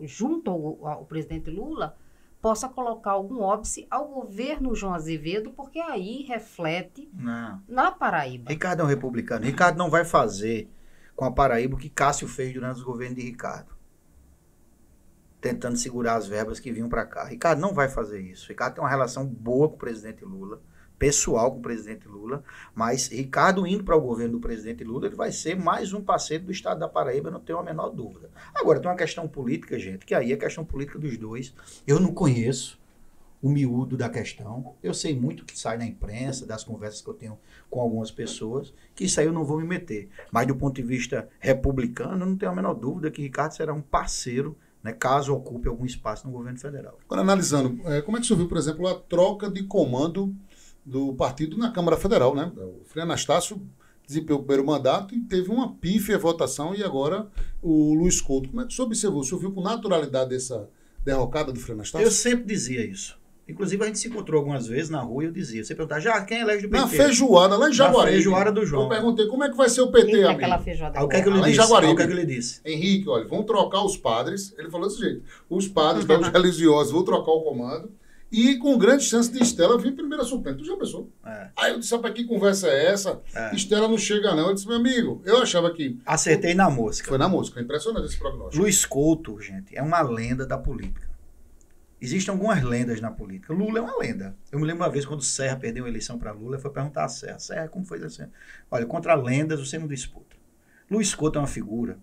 Speaker 3: junto ao presidente Lula, possa colocar algum óbice ao governo João Azevedo, porque aí reflete na Paraíba.
Speaker 2: Ricardo é um republicano. Ricardo não vai fazer com a Paraíba o que Cássio fez durante os governos de Ricardo, tentando segurar as verbas que vinham para cá. Ricardo não vai fazer isso. Ricardo tem uma relação boa com o presidente Lula, pessoal com o presidente Lula, mas Ricardo indo para o governo do presidente Lula, ele vai ser mais um parceiro do estado da Paraíba, não tenho a menor dúvida. Agora, tem uma questão política, gente, que aí é questão política dos dois. Eu não conheço o miúdo da questão. Eu sei muito que sai na imprensa, das conversas que eu tenho com algumas pessoas, que isso aí eu não vou me meter. Mas do ponto de vista republicano, eu não tenho a menor dúvida que Ricardo será um parceiro, né, caso ocupe algum espaço no governo federal.
Speaker 1: Agora, analisando, como é que você viu, por exemplo, a troca de comando do partido na Câmara Federal, né? O Frei Anastácio desempenhou o primeiro mandato e teve uma pífia votação, e agora o Luiz Couto. Como é que você observou? Você viu com naturalidade essa derrocada do Frei Anastácio?
Speaker 2: Eu sempre dizia isso. Inclusive, a gente se encontrou algumas vezes na rua e eu dizia. Você perguntava, já quem elege do PT?
Speaker 1: Na feijoada, lá em Jaguaribe.
Speaker 2: Na feijoada do João.
Speaker 1: Eu perguntei, como é que vai ser o PT, amigo?
Speaker 3: Aquela feijoada.
Speaker 2: O que é que ele disse?
Speaker 1: Henrique, olha, vão trocar os padres. Ele falou desse jeito. Os padres da religiosos vão trocar o comando. E com grande chance de Estela vir primeira suplente. Tu já pensou? Aí eu disse, rapaz, que conversa é essa? Estela não chega não. Eu disse, meu amigo, eu achava que...
Speaker 2: Acertei na mosca.
Speaker 1: Foi na mosca. É impressionante esse prognóstico.
Speaker 2: Luiz Couto, gente, é uma lenda da política. Existem algumas lendas na política. Lula é uma lenda. Eu me lembro uma vez quando Serra perdeu a eleição para Lula, foi perguntar a Serra. Serra, como foi assim? Olha, contra lendas você não disputa. Luiz Couto é uma figura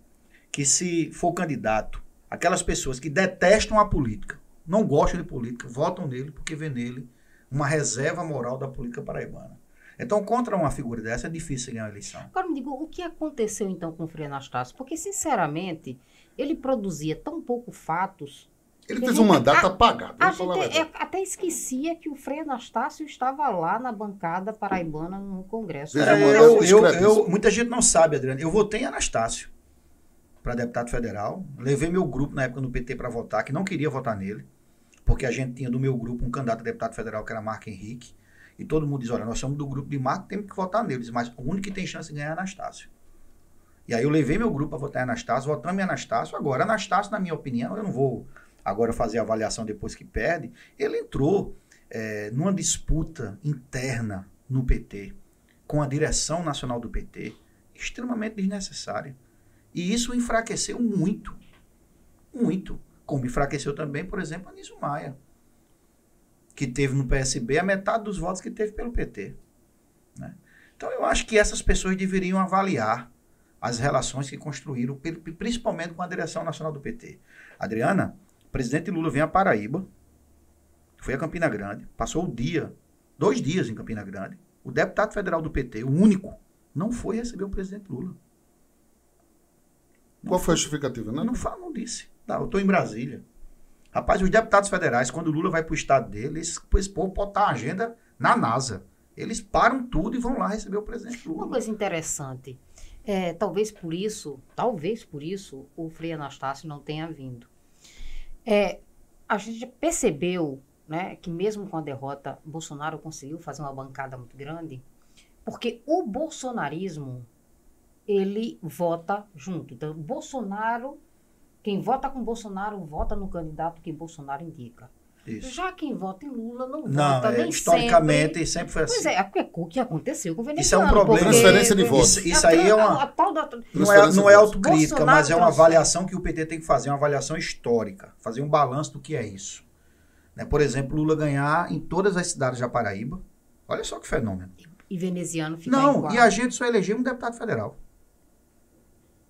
Speaker 2: que, se for candidato, aquelas pessoas que detestam a política, não gostam de política, votam nele porque vê nele uma reserva moral da política paraibana. Então, contra uma figura dessa, é difícil ganhar a eleição.
Speaker 3: Agora, me diga, o que aconteceu, então, com o Frei Anastácio? Porque, sinceramente, ele produzia tão pouco fatos.
Speaker 1: Ele fez um mandato apagado.
Speaker 3: A gente até esquecia que o Frei Anastácio estava lá na bancada paraibana no Congresso.
Speaker 2: Muita gente não sabe, Adriano. Eu votei em Anastácio para deputado federal. Levei meu grupo na época no PT para votar, que não queria votar nele, porque a gente tinha do meu grupo um candidato a deputado federal que era Marco Henrique. E todo mundo diz, olha, nós somos do grupo de Marco, temos que votar neles, mas o único que tem chance de ganhar é Anastácio. E aí eu levei meu grupo para votar em Anastácio, votamos em Anastácio. Agora, Anastácio, na minha opinião, eu não vou agora fazer a avaliação depois que perde, ele entrou numa disputa interna no PT, com a direção nacional do PT, extremamente desnecessária. E isso enfraqueceu muito, muito. Como enfraqueceu também, por exemplo, Anísio Maia, que teve no PSB a metade dos votos que teve pelo PT. Né? Então eu acho que essas pessoas deveriam avaliar as relações que construíram, principalmente com a direção nacional do PT. Adriana, o presidente Lula vem a Paraíba, foi a Campina Grande, passou 2 dias em Campina Grande. O deputado federal do PT, o único, não foi receber o presidente Lula.
Speaker 1: Qual foi a justificativa?
Speaker 2: Não disse. Não, eu estou em Brasília. Rapaz, os deputados federais, quando o Lula vai para o estado dele, esse povo botar a agenda na NASA. Eles param tudo e vão lá receber o presidente Lula.
Speaker 3: Uma coisa interessante, talvez por isso, o Frei Anastácio não tenha vindo. A gente percebeu, né, que mesmo com a derrota, Bolsonaro conseguiu fazer uma bancada muito grande, porque o bolsonarismo, ele vota junto. Então, Bolsonaro, quem vota com Bolsonaro, vota no candidato que Bolsonaro indica.
Speaker 2: Isso.
Speaker 3: Já quem vota em Lula não vota nem
Speaker 2: historicamente sempre foi assim.
Speaker 3: Pois é, o que aconteceu com o venezuelano.
Speaker 2: Isso é um problema.
Speaker 1: Transferência de votos.
Speaker 2: Isso aí é uma... Não é autocrítica, mas é uma avaliação que o PT tem que fazer, uma avaliação histórica, fazer um balanço do que é isso. Né? Por exemplo, Lula ganhar em todas as cidades da Paraíba. Olha só que fenômeno.
Speaker 3: E veneziano ficar igual.
Speaker 2: Não, e a gente só elegeu um deputado federal.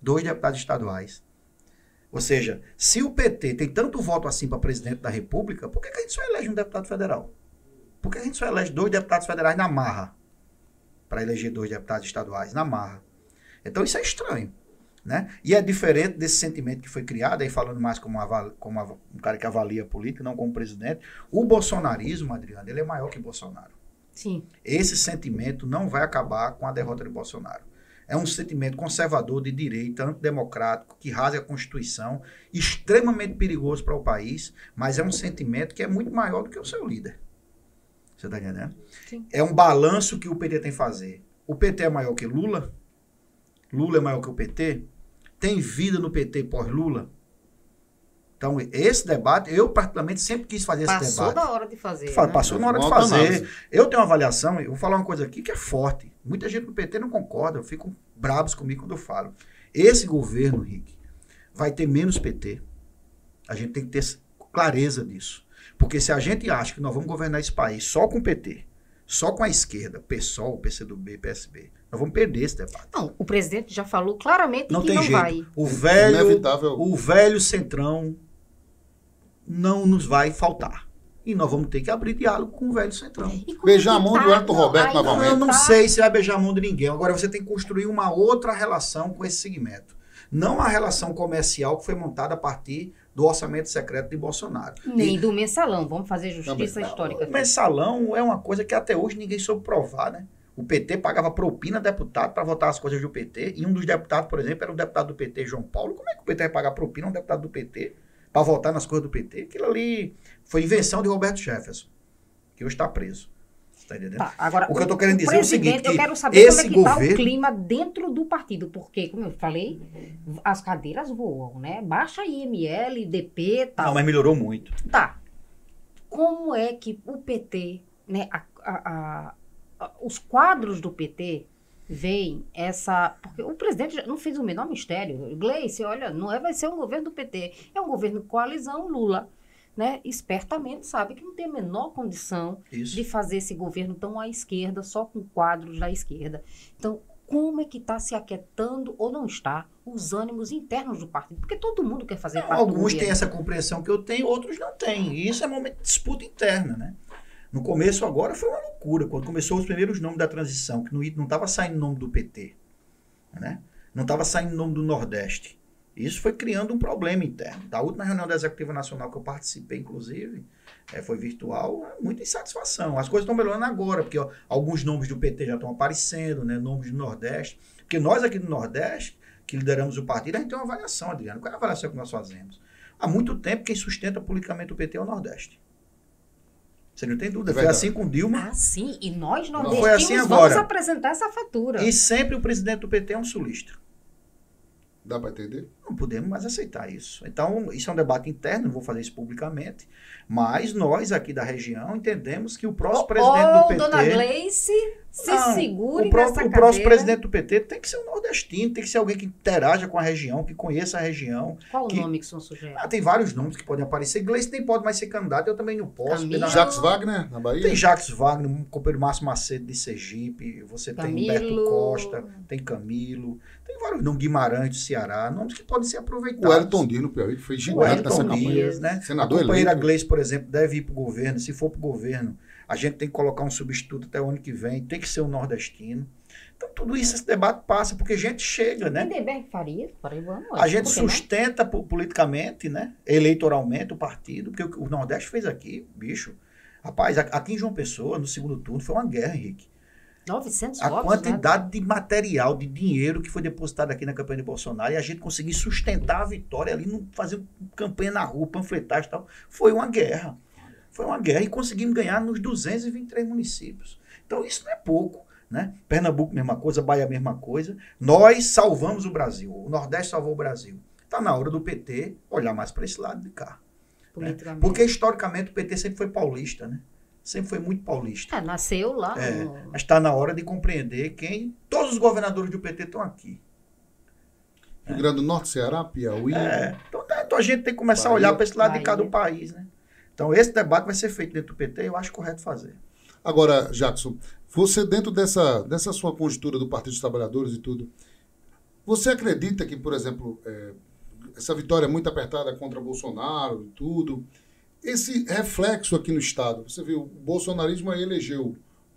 Speaker 2: 2 deputados estaduais. Ou seja, se o PT tem tanto voto assim para presidente da República, por que a gente só elege um deputado federal? Por que a gente só elege 2 deputados federais na marra? Para eleger 2 deputados estaduais na marra. Então isso é estranho. Né? E é diferente desse sentimento que foi criado, aí falando mais como um cara que avalia a política, não como presidente. O bolsonarismo, Adriano, ele é maior que Bolsonaro.
Speaker 3: Sim.
Speaker 2: Esse sentimento não vai acabar com a derrota de Bolsonaro. É um sentimento conservador, de direita, antidemocrático, que rasga a Constituição, extremamente perigoso para o país, mas é um sentimento que é muito maior do que o seu líder. Você está entendendo?
Speaker 3: Sim.
Speaker 2: É um balanço que o PT tem que fazer. O PT é maior que Lula? Lula é maior que o PT? Tem vida no PT pós-Lula? Então, esse debate, eu particularmente sempre quis fazer esse debate.
Speaker 3: Passou da hora de fazer.
Speaker 2: Passou na hora de fazer. Eu tenho uma avaliação, eu vou falar uma coisa aqui que é forte. Muita gente do PT não concorda, ficam bravos comigo quando eu falo. Esse governo, Rick, vai ter menos PT. A gente tem que ter clareza disso. Porque se a gente acha que nós vamos governar esse país só com o PT, só com a esquerda, PSOL, PCdoB, PSB, nós vamos perder esse debate.
Speaker 3: Não, o presidente já falou claramente
Speaker 2: não
Speaker 3: que
Speaker 2: tem
Speaker 3: não
Speaker 2: jeito.
Speaker 3: vai.
Speaker 2: O velho centrão não nos vai faltar. E nós vamos ter que abrir diálogo com o velho centrão.
Speaker 1: Beijar a mão do Elton Roberto novamente.
Speaker 2: Eu não sei se vai beijar a mão de ninguém. Agora você tem que construir uma outra relação com esse segmento. Não a relação comercial que foi montada a partir do orçamento secreto de Bolsonaro.
Speaker 3: Nem do mensalão. Vamos fazer justiça histórica.
Speaker 2: O mensalão é uma coisa que até hoje ninguém soube provar, né? O PT pagava propina a deputado para votar as coisas do PT. E um dos deputados, por exemplo, era o deputado do PT, João Paulo. Como é que o PT vai pagar propina a um deputado do PT para votar nas coisas do PT? Aquilo ali foi invenção de Roberto Jefferson, que hoje está preso. Tá entendendo?
Speaker 3: Tá, agora,
Speaker 2: o que eu estou querendo dizer é o seguinte,
Speaker 3: eu quero saber como é que está o clima dentro do partido, porque, como eu falei, as cadeiras voam, né? Baixa IML, DP e tal.
Speaker 2: Não, mas melhorou muito.
Speaker 3: Tá. Como é que o PT, né, os quadros do PT veem essa... Porque o presidente não fez o menor mistério. Gleice, olha, vai ser um governo do PT, é um governo coalizão Lula. Né, espertamente sabe que não tem a menor condição de fazer esse governo tão à esquerda, só com quadros da esquerda. Então, como é que está se aquietando ou não está os ânimos internos do partido? Porque todo mundo quer fazer parte do governo.
Speaker 2: Alguns têm essa compreensão que eu tenho, outros não têm. E isso é momento de disputa interna, né? No começo agora foi uma loucura. Quando começou os primeiros nomes da transição, que não estava saindo o nome do PT, né? Não estava saindo o nome do Nordeste. Isso foi criando um problema interno. Da última reunião da Executiva Nacional que eu participei, inclusive, foi virtual, muita insatisfação. As coisas estão melhorando agora, porque alguns nomes do PT já estão aparecendo, né, nomes do Nordeste. Porque nós aqui do Nordeste, que lideramos o partido, a gente tem uma avaliação, Adriano. Qual é a avaliação que nós fazemos? Há muito tempo, quem sustenta publicamente o PT é o Nordeste. Você não tem dúvida. Foi assim com Dilma.
Speaker 3: Ah, sim. E nós, nordestinos,
Speaker 2: foi assim
Speaker 3: vamos apresentar essa fatura.
Speaker 2: E sempre o presidente do PT é um sulista.
Speaker 1: Dá para entender?
Speaker 2: Não podemos mais aceitar isso. Então, isso é um debate interno, não vou fazer isso publicamente, mas nós aqui da região entendemos que o próximo presidente do PT...
Speaker 3: Dona Gleice, segure nessa cadeira.
Speaker 2: O próximo presidente do PT tem que ser um nordestino, tem que ser alguém que interaja com a região, que conheça a região.
Speaker 3: Qual o nome que são sujeitos?
Speaker 2: Tem vários nomes que podem aparecer. Gleice nem pode mais ser candidato, eu também não posso.
Speaker 1: Jacques Wagner, na Bahia?
Speaker 2: Tem Jacques Wagner, um companheiro Márcio Macedo de Sergipe, você
Speaker 3: Camilo.
Speaker 2: tem Humberto Costa, tem Camilo, tem vários nomes, Guimarães do Ceará, nomes que podem ser aproveitados.
Speaker 1: O Wellington Dias no Piauí, que foi gigante nessa campanha.
Speaker 2: Né?
Speaker 1: Senador
Speaker 2: a companheira
Speaker 1: eleito.
Speaker 2: Gleice, por exemplo, deve ir para o governo. Se for para o governo, a gente tem que colocar um substituto até o ano que vem, tem que ser um nordestino. Então, tudo isso, esse debate passa, porque a gente chega, né?
Speaker 3: Lindenberg Faria,
Speaker 2: a gente sustenta politicamente, né? Eleitoralmente o partido, porque o Nordeste fez aqui, bicho. Rapaz, aqui em João Pessoa, no segundo turno, foi uma guerra, Henrique.
Speaker 3: 900
Speaker 2: a
Speaker 3: votos,
Speaker 2: quantidade de material, de dinheiro que foi depositado aqui na campanha de Bolsonaro e a gente conseguir sustentar a vitória ali, fazer campanha na rua, panfletagem e tal, foi uma guerra. Foi uma guerra e conseguimos ganhar nos 223 municípios. Então isso não é pouco, né? Pernambuco, mesma coisa, Bahia, mesma coisa. Nós salvamos o Brasil, o Nordeste salvou o Brasil. Está na hora do PT olhar mais para esse lado de cá. Né? Porque historicamente o PT sempre foi paulista, né? Sempre foi muito paulista.
Speaker 3: Nasceu lá.
Speaker 2: Mas está na hora de compreender todos os governadores do PT estão aqui.
Speaker 1: Rio Grande do Norte, Ceará, Piauí.
Speaker 2: Então a gente tem que começar a olhar para esse lado de cá do país, né? Então esse debate vai ser feito dentro do PT e eu acho correto fazer.
Speaker 1: Agora, Jackson, você dentro dessa sua conjuntura do Partido dos Trabalhadores e tudo, você acredita que, por exemplo, essa vitória muito apertada contra Bolsonaro e tudo, esse reflexo aqui no Estado, você viu, o bolsonarismo aí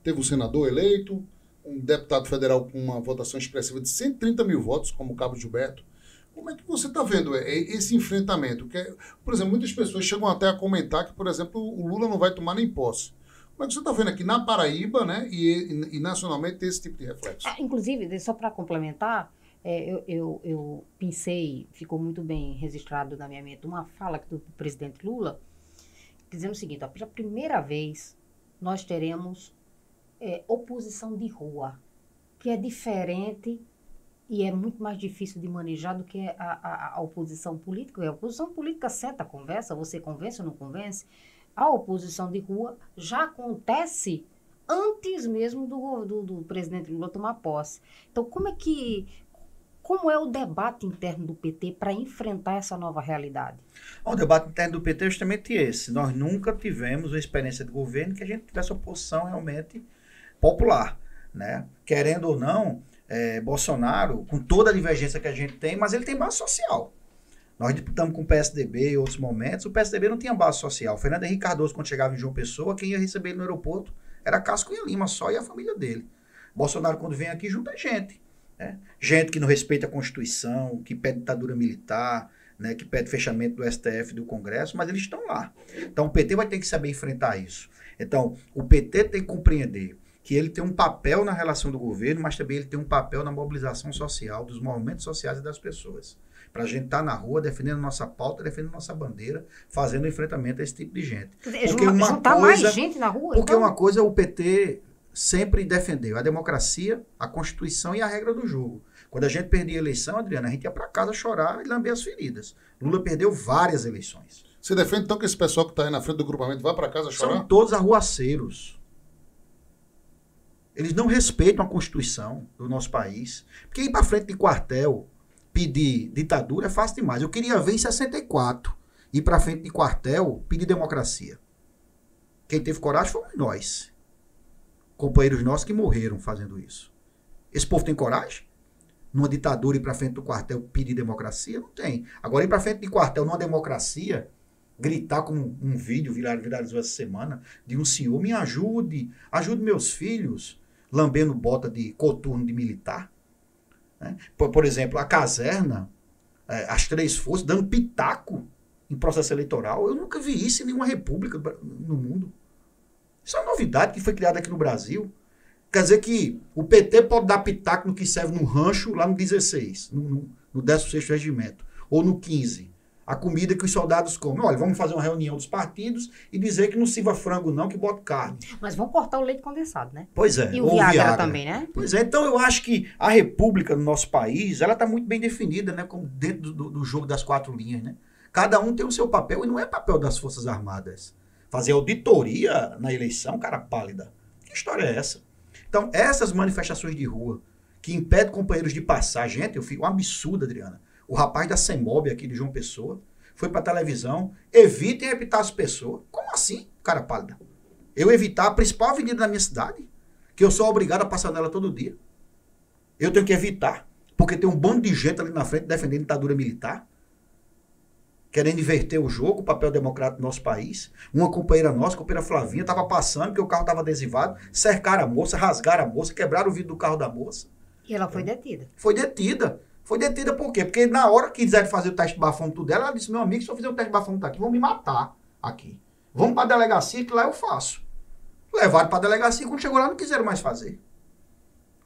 Speaker 1: teve um senador eleito, um deputado federal com uma votação expressiva de 130 mil votos, como o Cabo Gilberto. Como é que você está vendo esse enfrentamento? Por exemplo, muitas pessoas chegam até a comentar que, por exemplo, o Lula não vai tomar nem posse. Mas você está vendo aqui na Paraíba, né, e nacionalmente tem esse tipo de reflexo.
Speaker 3: Inclusive, só para complementar, eu pensei, ficou muito bem registrado na minha mente, uma fala do presidente Lula, dizendo o seguinte, ó, pela primeira vez nós teremos oposição de rua, que é diferente e é muito mais difícil de manejar do que a oposição política. A oposição política senta, conversa, você convence ou não convence. A oposição de rua já acontece antes mesmo do presidente Lula tomar posse. Então, como é o debate interno do PT para enfrentar essa nova realidade?
Speaker 2: O debate interno do PT é justamente esse. Nós nunca tivemos uma experiência de governo que a gente tivesse oposição realmente popular, né? Querendo ou não, Bolsonaro, com toda a divergência que a gente tem, mas ele tem base social. Nós disputamos com o PSDB em outros momentos, o PSDB não tinha base social. O Fernando Henrique Cardoso, quando chegava em João Pessoa, quem ia receber ele no aeroporto era Cássio Cunha Lima, só, e a família dele. Bolsonaro, quando vem aqui, junta gente. Né? Gente que não respeita a Constituição, que pede ditadura militar, né, que pede fechamento do STF e do Congresso, mas eles estão lá. Então o PT vai ter que saber enfrentar isso. Então o PT tem que compreender que ele tem um papel na relação do governo, mas também ele tem um papel na mobilização social, dos movimentos sociais e das pessoas. Para a gente estar na rua defendendo a nossa pauta, defendendo a nossa bandeira, fazendo enfrentamento a esse tipo de gente.
Speaker 3: Porque juntar mais gente na rua?
Speaker 2: Porque uma coisa o PT sempre defendeu, a democracia, a Constituição e a regra do jogo. Quando a gente perdia a eleição, Adriana, a gente ia para casa chorar e lamber as feridas. Lula perdeu várias eleições.
Speaker 1: Você defende então que esse pessoal que está aí na frente do grupamento vá para casa chorar?
Speaker 2: São todos arruaceiros. Eles não respeitam a Constituição do nosso país. Porque ir para frente de quartel, pedir ditadura é fácil demais. Eu queria ver em 64, ir para frente de quartel, pedir democracia. Quem teve coragem fomos nós. Companheiros nossos que morreram fazendo isso. Esse povo tem coragem? Numa ditadura ir para frente do quartel pedir democracia? Não tem. Agora ir para frente de quartel numa democracia, gritar como um vídeo viralizou essa semana, de um senhor, me ajude meus filhos, lambendo bota de coturno de militar. Né? Por exemplo, a caserna, as três forças, dando pitaco em processo eleitoral. Eu nunca vi isso em nenhuma república no mundo. Isso é uma novidade que foi criada aqui no Brasil. Quer dizer que o PT pode dar pitaco no que serve no rancho lá no 16, no 16º Regimento, ou no 15. A comida que os soldados comem. Olha, vamos fazer uma reunião dos partidos e dizer que não sirva frango não, que bota carne.
Speaker 3: Mas vão cortar o leite condensado, né?
Speaker 2: Pois é.
Speaker 3: E o Viagra também, né?
Speaker 2: Pois é. Então eu acho que a república no nosso país, ela está muito bem definida, né? Como dentro do jogo das 4 linhas, né? Cada um tem o seu papel e não é papel das Forças Armadas. Fazer auditoria na eleição, cara pálida. Que história é essa? Então, essas manifestações de rua que impedem companheiros de passar, gente, eu fico um absurdo, Adriana. O rapaz da CEMOB aqui de João Pessoa foi para televisão, evitem evitar as pessoas. Como assim, cara pálida? Eu evitar a principal avenida da minha cidade, que eu sou obrigado a passar nela todo dia. Eu tenho que evitar, porque tem um bando de gente ali na frente defendendo ditadura militar, querendo inverter o jogo, o papel democrático do nosso país. Uma companheira nossa, a companheira Flavinha, estava passando, porque o carro estava adesivado, cercaram a moça, rasgaram a moça, quebraram o vidro do carro da moça.
Speaker 3: E ela foi detida.
Speaker 2: Foi detida. Foi detida por quê? Porque na hora que quiseram fazer o teste de bafômetro dela, ela disse, meu amigo, se eu fizer o teste de bafômetro aqui, vão me matar aqui. Vamos para a delegacia, que lá eu faço. Levaram para a delegacia, quando chegou lá, não quiseram mais fazer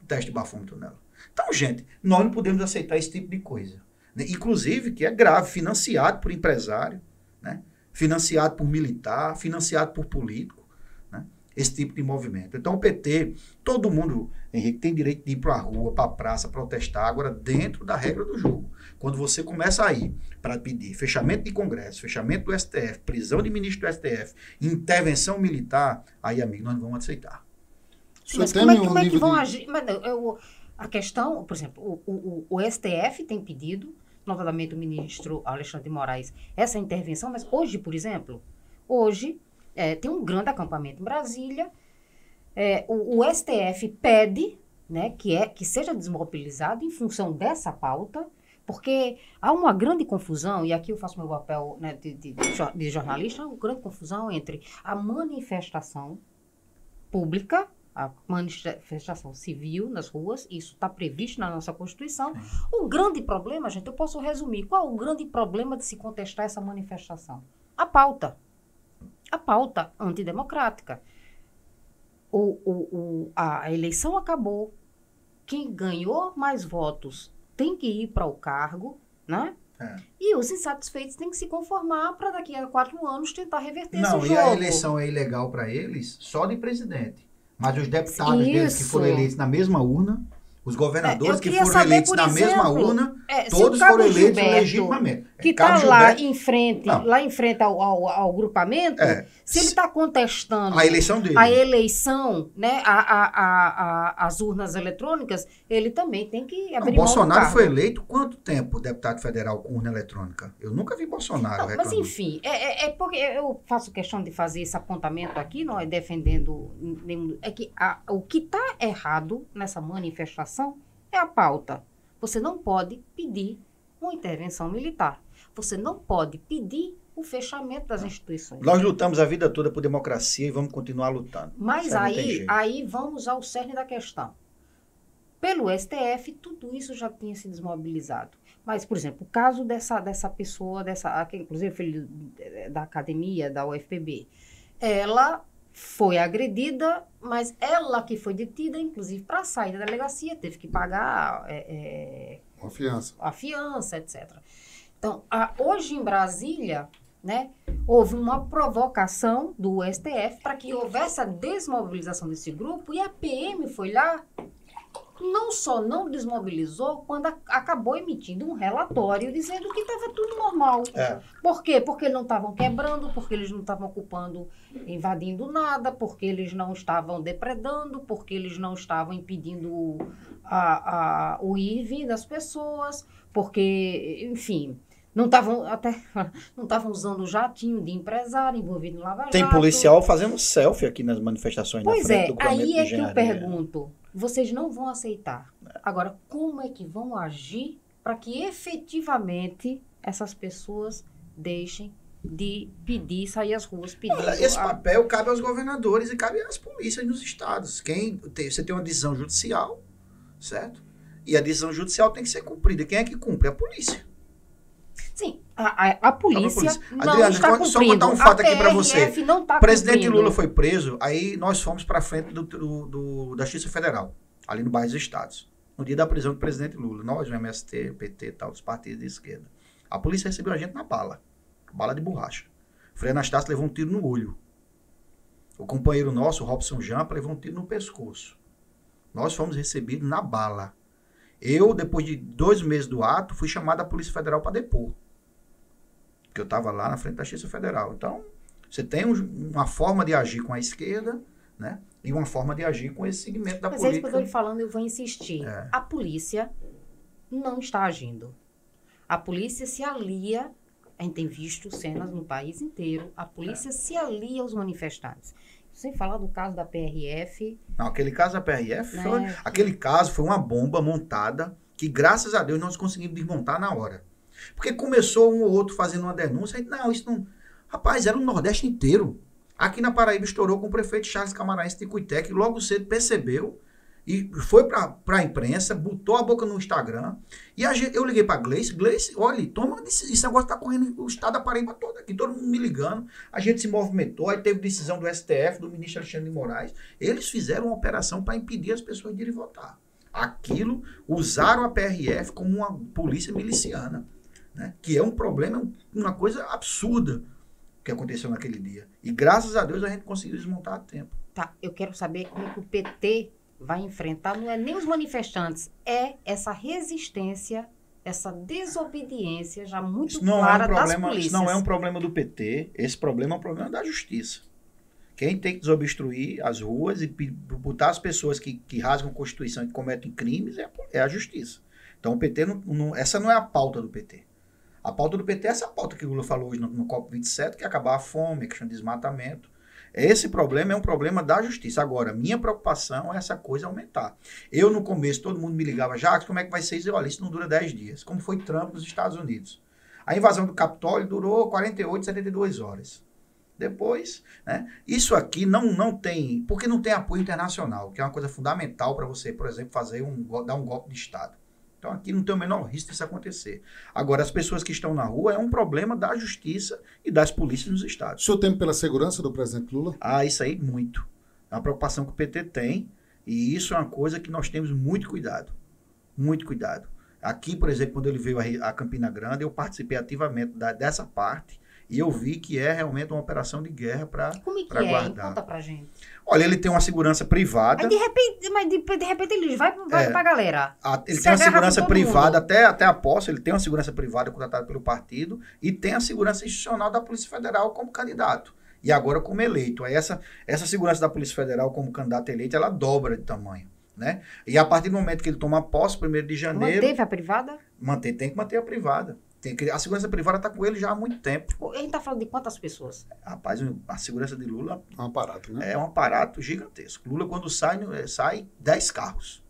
Speaker 2: o teste de bafômetro nela. Então, gente, nós não podemos aceitar esse tipo de coisa. Inclusive, que é grave, financiado por empresário, né? Financiado por militar, financiado por político, né? Esse tipo de movimento. Então o PT, todo mundo, Henrique, tem direito de ir para a rua, para a praça, protestar, agora dentro da regra do jogo. Quando você começa a ir para pedir fechamento de Congresso, fechamento do STF, prisão de ministro do STF, intervenção militar, aí, amigo, nós não vamos aceitar.
Speaker 3: Mas como é que vão agir? Mas, a questão, por exemplo, o STF tem pedido, novamente o ministro Alexandre de Moraes, essa intervenção, mas hoje, por exemplo, tem um grande acampamento em Brasília, o STF pede, né, que seja desmobilizado em função dessa pauta, porque há uma grande confusão, e aqui eu faço meu papel, né, de jornalista, há uma grande confusão entre a manifestação pública, a manifestação civil nas ruas, isso está previsto na nossa Constituição. O grande problema, gente, eu posso resumir, qual é o grande problema de se contestar essa manifestação? A pauta antidemocrática. a eleição acabou, quem ganhou mais votos tem que ir para o cargo, né? E os insatisfeitos têm que se conformar para daqui a 4 anos tentar reverter esse jogo.
Speaker 2: Não, e a eleição é ilegal para eles só de presidente. Mas os deputados deles que foram eleitos na mesma urna, os governadores que foram eleitos na mesma urna, todos foram eleitos legitimamente.
Speaker 3: Que está lá em frente ao grupamento, se ele está contestando
Speaker 2: a eleição dele,
Speaker 3: né, as urnas eletrônicas, ele também tem que abrir mão do
Speaker 2: Bolsonaro
Speaker 3: cargo.
Speaker 2: foi eleito quanto tempo deputado federal com urna eletrônica? Eu nunca vi Bolsonaro reclamando.
Speaker 3: Mas enfim, porque eu faço questão de fazer esse apontamento aqui, não é defendendo nenhum, é que o que está errado nessa manifestação é a pauta. Você não pode pedir uma intervenção militar. Você não pode pedir o fechamento das instituições.
Speaker 2: Nós lutamos a vida toda por democracia e vamos continuar lutando.
Speaker 3: Mas aí vamos ao cerne da questão. Pelo STF, tudo isso já tinha se desmobilizado. Mas, por exemplo, o caso dessa pessoa, que inclusive foi da academia, da UFPB, ela foi agredida, mas ela que foi detida, inclusive para sair da delegacia, teve que pagar a fiança, etc. Então, hoje em Brasília, né, houve uma provocação do STF para que houvesse a desmobilização desse grupo e a PM foi lá, não só não desmobilizou, quando acabou emitindo um relatório dizendo que estava tudo normal. Por quê? Porque eles não estavam quebrando, porque eles não estavam ocupando, invadindo nada, porque eles não estavam depredando, porque eles não estavam impedindo o ir e vir das pessoas, porque, enfim, não estavam usando o jatinho de empresário envolvido no Lava Jato.
Speaker 2: Tem policial fazendo selfie aqui nas manifestações
Speaker 3: pois
Speaker 2: na frente do
Speaker 3: aí é que eu pergunto. Vocês não vão aceitar. Agora, como é que vão agir para que efetivamente essas pessoas deixem de pedir, sair às ruas pedindo...
Speaker 2: Esse papel cabe aos governadores e cabe às polícias nos estados. Você tem uma decisão judicial, certo? E a decisão judicial tem que ser cumprida. Quem é que cumpre? A polícia.
Speaker 3: Sim, a polícia não
Speaker 2: Adriana,
Speaker 3: está cumprindo.
Speaker 2: Só contar um fato aqui para você.
Speaker 3: O
Speaker 2: presidente Lula foi preso, aí nós fomos para frente da Justiça Federal, ali no bairro dos Estados. No dia da prisão do presidente Lula, nós, o MST, o PT e tal, os partidos de esquerda. A polícia recebeu a gente na bala de borracha. O Frei Anastácio levou um tiro no olho. O companheiro nosso, o Robson Jampa, levou um tiro no pescoço. Nós fomos recebidos na bala. Eu, depois de 2 meses do ato, fui chamado da Polícia Federal para depor. Porque eu estava lá na frente da Justiça Federal. Então, você tem uma forma de agir com a esquerda, né? E uma forma de agir com esse segmento da política.
Speaker 3: Mas é isso que eu estou lhe falando, eu vou insistir. A polícia não está agindo. A polícia se alia, a gente tem visto cenas no país inteiro, a polícia se alia aos manifestantes. Sem falar do caso da PRF.
Speaker 2: Não, aquele caso da PRF, aquele caso foi uma bomba montada que, graças a Deus, nós conseguimos desmontar na hora. Porque começou um ou outro fazendo uma denúncia, e não, isso não... Rapaz, era o Nordeste inteiro. Aqui na Paraíba estourou com o prefeito Charles Camaraense de Cuité, que logo cedo percebeu e foi para a imprensa, botou a boca no Instagram. E eu liguei para Gleice, olha, toma, esse negócio está correndo o estado da Paraíba todo aqui, todo mundo me ligando. A gente se movimentou, aí teve decisão do STF, do ministro Alexandre de Moraes. Eles fizeram uma operação para impedir as pessoas de irem votar. Aquilo, usaram a PRF como uma polícia miliciana, né? Que é um problema, uma coisa absurda que aconteceu naquele dia. E graças a Deus a gente conseguiu desmontar a tempo.
Speaker 3: Tá, eu quero saber como é que o PT vai enfrentar, não é nem os manifestantes, é essa resistência, essa desobediência já muito clara das polícias.
Speaker 2: Isso não é um problema do PT, esse problema é um problema da justiça. Quem tem que desobstruir as ruas e botar as pessoas que rasgam a Constituição e que cometem crimes é a justiça. Então o PT, essa não é a pauta do PT. A pauta do PT é essa pauta que o Lula falou hoje no COP27, que é acabar a fome, a questão de desmatamento. Esse problema é um problema da justiça. Agora, minha preocupação é essa coisa aumentar. Eu, no começo, todo mundo me ligava, Jacques, como é que vai ser isso? Olha, isso não dura 10 dias. Como foi Trump nos Estados Unidos. A invasão do Capitólio durou 48, 72 horas. Depois, né? Isso aqui não tem... Porque não tem apoio internacional, que é uma coisa fundamental para você, por exemplo, dar um golpe de Estado. Então, aqui não tem o menor risco disso acontecer. Agora, as pessoas que estão na rua é um problema da justiça e das polícias nos estados.
Speaker 1: O senhor teme pela segurança do presidente Lula?
Speaker 2: Isso aí, muito. É uma preocupação que o PT tem, e isso é uma coisa que nós temos muito cuidado. Muito cuidado. Aqui, por exemplo, quando ele veio a Campina Grande, eu participei ativamente dessa parte, e eu vi que é realmente uma operação de guerra para guardar.
Speaker 3: Como é que é? Conta pra gente.
Speaker 2: Olha, ele tem uma segurança privada.
Speaker 3: Aí de repente ele vai pra galera.
Speaker 2: Ele tem uma segurança privada, até a posse, ele tem uma segurança privada contratada pelo partido, e tem a segurança institucional da Polícia Federal como candidato. E agora como eleito. Aí essa segurança da Polícia Federal como candidato eleito, ela dobra de tamanho. Né? E a partir do momento que ele toma posse, 1º de janeiro...
Speaker 3: Manteve a privada?
Speaker 2: Tem que manter a privada. A segurança privada está com ele já há muito tempo.
Speaker 3: A gente está falando de quantas pessoas?
Speaker 2: Rapaz, a segurança de Lula...
Speaker 1: É um aparato, né?
Speaker 2: É um aparato gigantesco. Lula, quando sai 10 carros.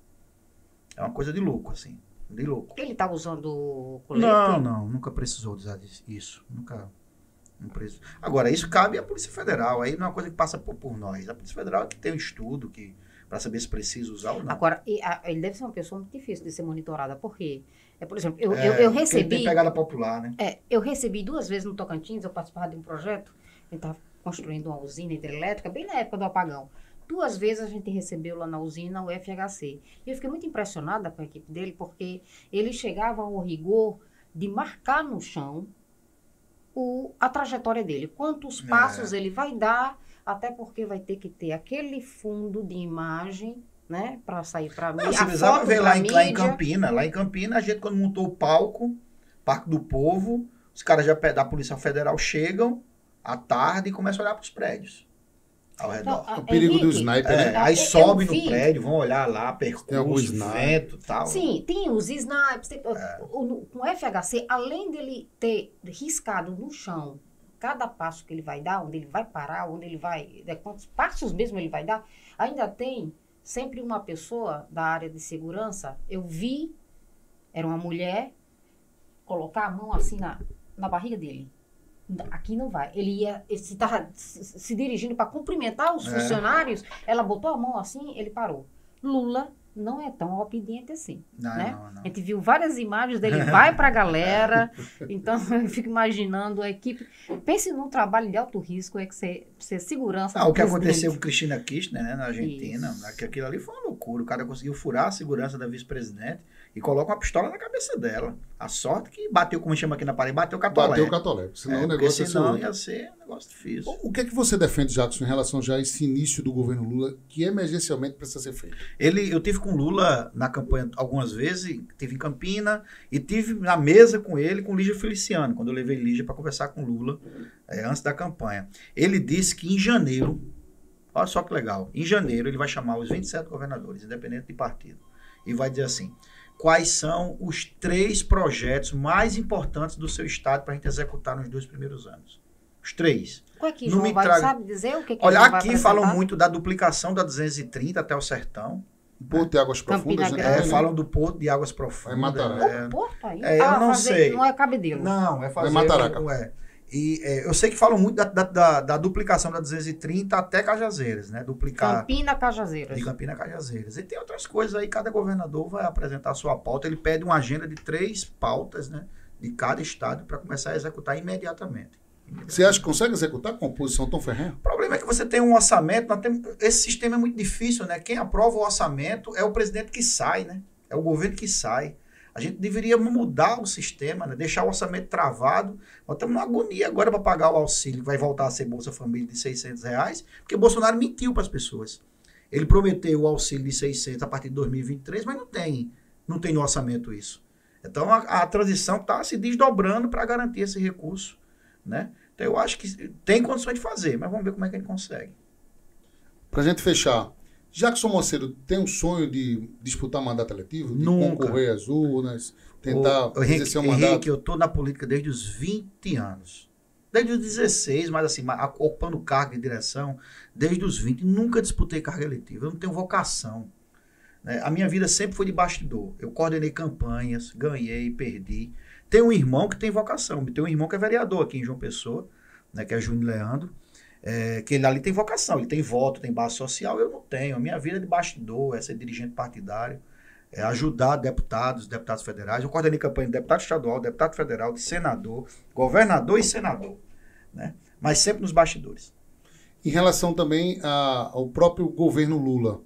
Speaker 2: É uma coisa de louco, assim. De louco.
Speaker 3: Ele está usando colete?
Speaker 2: Não. Nunca precisou usar isso. Nunca... Não precisou. Agora, isso cabe à Polícia Federal. Aí não é uma coisa que passa por nós. A Polícia Federal é que tem um estudo para saber se precisa usar ou não.
Speaker 3: Agora, ele deve ser uma pessoa muito difícil de ser monitorada, porque, por exemplo, eu recebi...
Speaker 2: Tem pegada popular, né?
Speaker 3: Eu recebi 2 vezes no Tocantins, eu participava de um projeto, a gente estava construindo uma usina hidrelétrica, bem na época do apagão. 2 vezes a gente recebeu lá na usina o FHC. E eu fiquei muito impressionada com a equipe dele, porque ele chegava ao rigor de marcar no chão a trajetória dele, quantos passos ele vai dar, até porque vai ter que ter aquele fundo de imagem, né, para sair para mim.
Speaker 2: Você precisava ver lá em Campina. Lá em Campina, a gente, quando montou o palco, Parque do Povo, os caras da Polícia Federal chegam à tarde e começam a olhar para os prédios ao redor.
Speaker 1: Então, o perigo do sniper, né?
Speaker 2: Aí sobe no prédio, vão olhar lá, percurso, vento e tal.
Speaker 3: Sim, tem os snipers. Com o FHC, além dele ter riscado no chão cada passo que ele vai dar, onde ele vai parar, onde ele vai... quantos passos mesmo ele vai dar, ainda tem sempre uma pessoa da área de segurança. Eu vi, era uma mulher, colocar a mão assim na barriga dele. Aqui não vai. Ele estava se dirigindo para cumprimentar os funcionários, ela botou a mão assim, ele parou. Lula não é tão obediente assim, né? Não. A gente viu várias imagens dele, vai para a galera, então eu fico imaginando a equipe. Pense num trabalho de alto risco, é que ser segurança.
Speaker 2: O que aconteceu com Cristina Kirchner, né, na Argentina, que aquilo ali foi uma loucura. O cara conseguiu furar a segurança da vice-presidente e coloca uma pistola na cabeça dela. A sorte que bateu, como chama aqui na parede, bateu o catolé.
Speaker 1: Bateu o catolé, senão o negócio
Speaker 2: ia ser um negócio difícil.
Speaker 1: O que é que você defende, Jackson, em relação já a esse início do governo Lula, que emergencialmente precisa ser feito?
Speaker 2: Eu tive com Lula na campanha algumas vezes, tive em Campina, e tive na mesa com ele, com Lígia Feliciano, quando eu levei Lígia para conversar com Lula, antes da campanha. Ele disse que em janeiro, olha só que legal, em janeiro ele vai chamar os 27 governadores, independente de partido, e vai dizer assim: quais são os 3 projetos mais importantes do seu estado para a gente executar nos 2 primeiros anos? Os 3.
Speaker 3: Qual é que João sabe dizer o que
Speaker 2: Olha, aqui falam muito da duplicação da 230 até o Sertão.
Speaker 1: Porto de Águas Profundas, né?
Speaker 2: Falam do Porto de Águas Profundas.
Speaker 1: É Matará.
Speaker 3: Porto aí?
Speaker 2: Eu não sei.
Speaker 3: Não é Cabedelo.
Speaker 2: Não, é fazer...
Speaker 1: É Mataraca.
Speaker 2: Eu sei que falam muito da duplicação da 230 até Cajazeiras, né? Duplicar...
Speaker 3: Campina, Cajazeiras.
Speaker 2: De Campina a Cajazeiras. E tem outras coisas aí, cada governador vai apresentar a sua pauta. Ele pede uma agenda de 3 pautas, né? De cada estado para começar a executar imediatamente.
Speaker 1: Você acha que consegue executar com a posição tão ferrenha?
Speaker 2: O problema é que você tem um orçamento, esse sistema é muito difícil, né? Quem aprova o orçamento é o presidente que sai, né? É o governo que sai. A gente deveria mudar o sistema, né? Deixar o orçamento travado. Nós estamos numa agonia agora para pagar o auxílio, que vai voltar a ser Bolsa Família de R$600, porque o Bolsonaro mentiu para as pessoas. Ele prometeu o auxílio de 600 a partir de 2023, mas não tem no orçamento isso. Então a transição está se desdobrando para garantir esse recurso, né? Então eu acho que tem condições de fazer, mas vamos ver como é que ele consegue.
Speaker 1: Para a gente fechar, Jackson Mocedo tem um sonho de disputar mandato eletivo? De concorrer às urnas, tentar exercer um mandato?
Speaker 2: Henrique, eu estou na política desde os 20 anos. Desde os 16, mas assim, ocupando cargo de direção, desde os 20. Nunca disputei carga eletiva, eu não tenho vocação. Né? A minha vida sempre foi de bastidor. Eu coordenei campanhas, ganhei, perdi. Tenho um irmão que tem vocação. Tem um irmão que é vereador aqui em João Pessoa, né, que é Júnior Leandro, que ele ali tem vocação, ele tem voto, tem base social, eu não tenho. A minha vida é de bastidor, é ser dirigente partidário, é ajudar deputados federais. Eu coordenei campanha de deputado estadual, deputado federal, de senador, governador e senador, né? Mas sempre nos bastidores.
Speaker 1: Em relação também ao próprio governo Lula,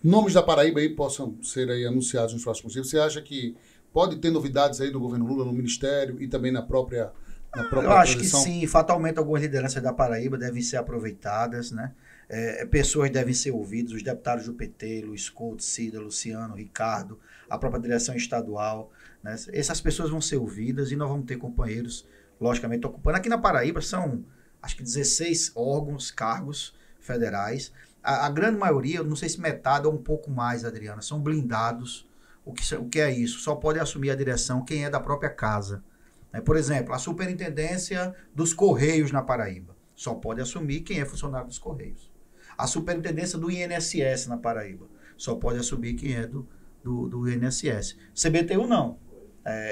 Speaker 1: nomes da Paraíba aí possam ser aí anunciados nos próximos dias. Você acha que pode ter novidades aí do governo Lula no Ministério e também na própria
Speaker 2: Eu acho que sim, fatalmente algumas lideranças da Paraíba devem ser aproveitadas, né? Pessoas devem ser ouvidas, os deputados do PT, Luiz Couto, Cida, Luciano, Ricardo, a própria direção estadual, né? Essas pessoas vão ser ouvidas e nós vamos ter companheiros, logicamente, ocupando. Aqui na Paraíba são, acho que 16 órgãos, cargos federais. A grande maioria, eu não sei se metade ou um pouco mais, Adriana, são blindados. O que é isso? Só pode assumir a direção quem é da própria casa. Por exemplo, a superintendência dos Correios na Paraíba. Só pode assumir quem é funcionário dos Correios. A superintendência do INSS na Paraíba. Só pode assumir quem é do INSS. CBTU não.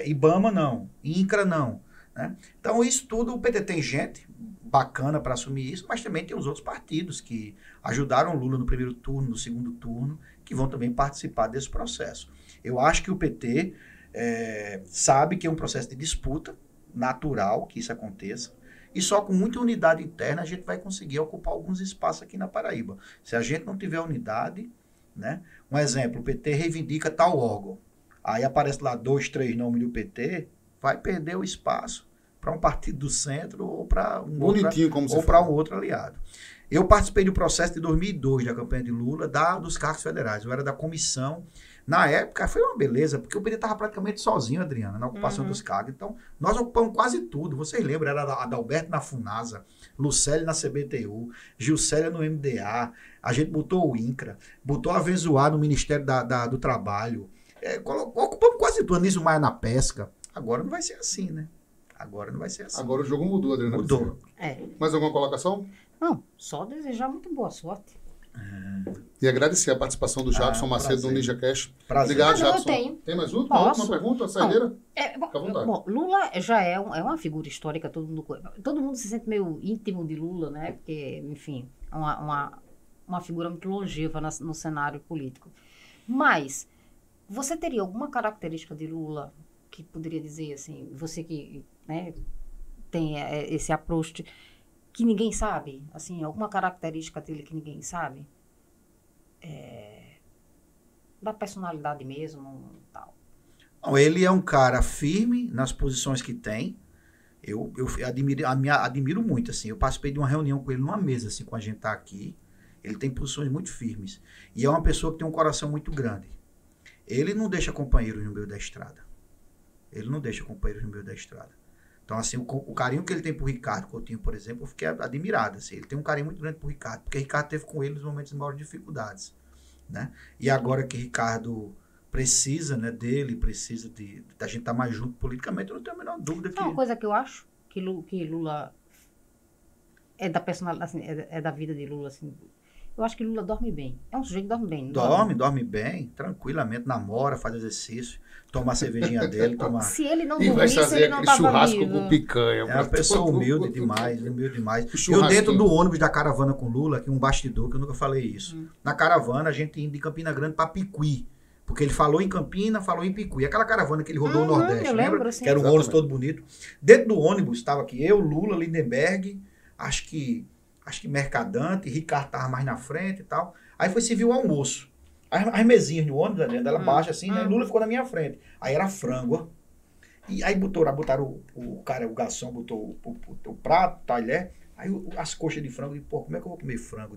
Speaker 2: IBAMA não. INCRA não. Né? Então, isso tudo, o PT tem gente bacana para assumir isso, mas também tem os outros partidos que ajudaram Lula no primeiro turno, no segundo turno, que vão também participar desse processo. Eu acho que o PT sabe que é um processo de disputa natural que isso aconteça, e só com muita unidade interna a gente vai conseguir ocupar alguns espaços aqui na Paraíba. Se a gente não tiver unidade, né? Um exemplo, o PT reivindica tal órgão, aí aparece lá 2, 3 nomes do PT, vai perder o espaço para um partido do centro ou para um outro aliado. Eu participei do processo de 2002 da campanha de Lula, dos cargos federais. Eu era da comissão. Na época, foi uma beleza, porque o PT estava praticamente sozinho, Adriana, na ocupação dos cargos. Então, nós ocupamos quase tudo. Vocês lembram, era Adalberto na FUNASA, Lucélio na CBTU, Gilcélia no MDA, a gente botou o INCRA, botou a Venzoar no Ministério do Trabalho. Ocupamos quase tudo, Anísio Maia na pesca. Agora não vai ser assim, né? Agora não vai ser assim.
Speaker 1: Agora o jogo mudou, Adriana.
Speaker 2: Mudou.
Speaker 1: Mais alguma colocação?
Speaker 3: Não, só desejar muito boa sorte.
Speaker 1: E agradecer a participação do Jackson Macedo do Ninja Cash.
Speaker 2: Prazer.
Speaker 1: Obrigado, Jackson.
Speaker 3: Eu tenho.
Speaker 1: Tem mais uma última pergunta? A saideira?
Speaker 3: Fica à vontade. Bom, Lula já é uma figura histórica, todo mundo se sente meio íntimo de Lula, né? Porque, enfim, é uma figura muito longeva no cenário político. Mas, você teria alguma característica de Lula que poderia dizer, assim, você que, né, tem esse approach que ninguém sabe, assim, alguma característica dele que ninguém sabe, da personalidade mesmo, tal?
Speaker 2: Não, ele é um cara firme nas posições que tem. Eu admiro muito, assim. Eu participei de uma reunião com ele numa mesa, assim, com a gente tá aqui. Ele tem posições muito firmes. E é uma pessoa que tem um coração muito grande. Ele não deixa companheiros no meio da estrada. Então, assim, o carinho que ele tem por Ricardo Coutinho, por exemplo, eu fiquei admirado. Assim, ele tem um carinho muito grande por Ricardo, porque Ricardo esteve com ele nos momentos de maiores dificuldades. Né? E agora que Ricardo precisa, né, dele, precisa da gente estar mais junto politicamente, eu não tenho a menor dúvida que...
Speaker 3: Uma coisa que eu acho que Lula é da personalidade, assim, é da vida de Lula, assim. Eu acho que Lula dorme bem. É um sujeito que dorme bem.
Speaker 2: Dorme bem, tranquilamente, namora, faz exercício, toma a cervejinha dele, toma...
Speaker 3: Se ele não
Speaker 1: dormisse, ele não tava churrasco
Speaker 3: vivo.
Speaker 1: com picanha.
Speaker 2: É uma pessoa humilde demais. Eu dentro do ônibus da caravana com Lula, aqui um bastidor, que eu nunca falei isso. Na caravana, a gente indo de Campina Grande para Picuí. Porque ele falou em Campina, falou em Picuí. Aquela caravana que ele rodou o Nordeste, lembra?
Speaker 3: Sim.
Speaker 2: Que era um ônibus todo bonito. Dentro do ônibus estava aqui eu, Lula, Lindenberg, acho que Mercadante, Ricardo estava mais na frente e tal. Aí foi servir o almoço. As mesinhas no ônibus, ela baixa assim, né? Lula ficou na minha frente. Aí era frango, ó. E aí botaram o garçom botou o prato, o talher, aí as coxas de frango, e pô, como é que eu vou comer frango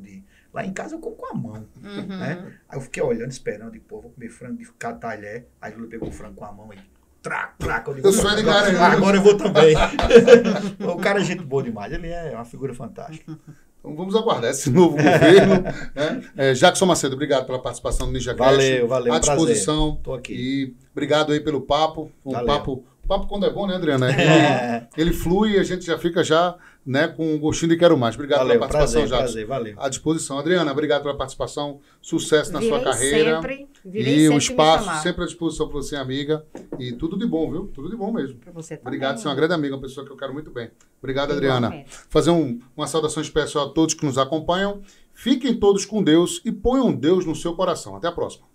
Speaker 2: lá em casa eu como com a mão, né? Aí eu fiquei olhando, esperando, pô, vou comer frango de talher. Aí Lula pegou o frango com a mão e eu digo, agora eu vou também. O cara é gente boa demais, ele é uma figura fantástica.
Speaker 1: Então vamos aguardar esse novo governo. Né? Jackson Macedo, obrigado pela participação no Ninja Cash.
Speaker 2: Valeu.
Speaker 1: À disposição.
Speaker 2: Estou aqui.
Speaker 1: E obrigado aí pelo papo. O papo quando é bom, né, Adriana? Ele flui e a gente já fica né, com um gostinho de quero mais. Obrigado pela participação, Jackson.
Speaker 2: Valeu.
Speaker 1: À disposição. Adriana, obrigado pela participação. Sucesso na sua carreira.
Speaker 3: Virei
Speaker 1: o espaço sempre à disposição para você, amiga. E tudo de bom, viu? Tudo de bom mesmo.
Speaker 3: Para você também.
Speaker 1: Obrigado, você é uma grande amiga, uma pessoa que eu quero muito bem. Obrigado, Adriana. Fazer uma saudação especial a todos que nos acompanham. Fiquem todos com Deus e ponham Deus no seu coração. Até a próxima.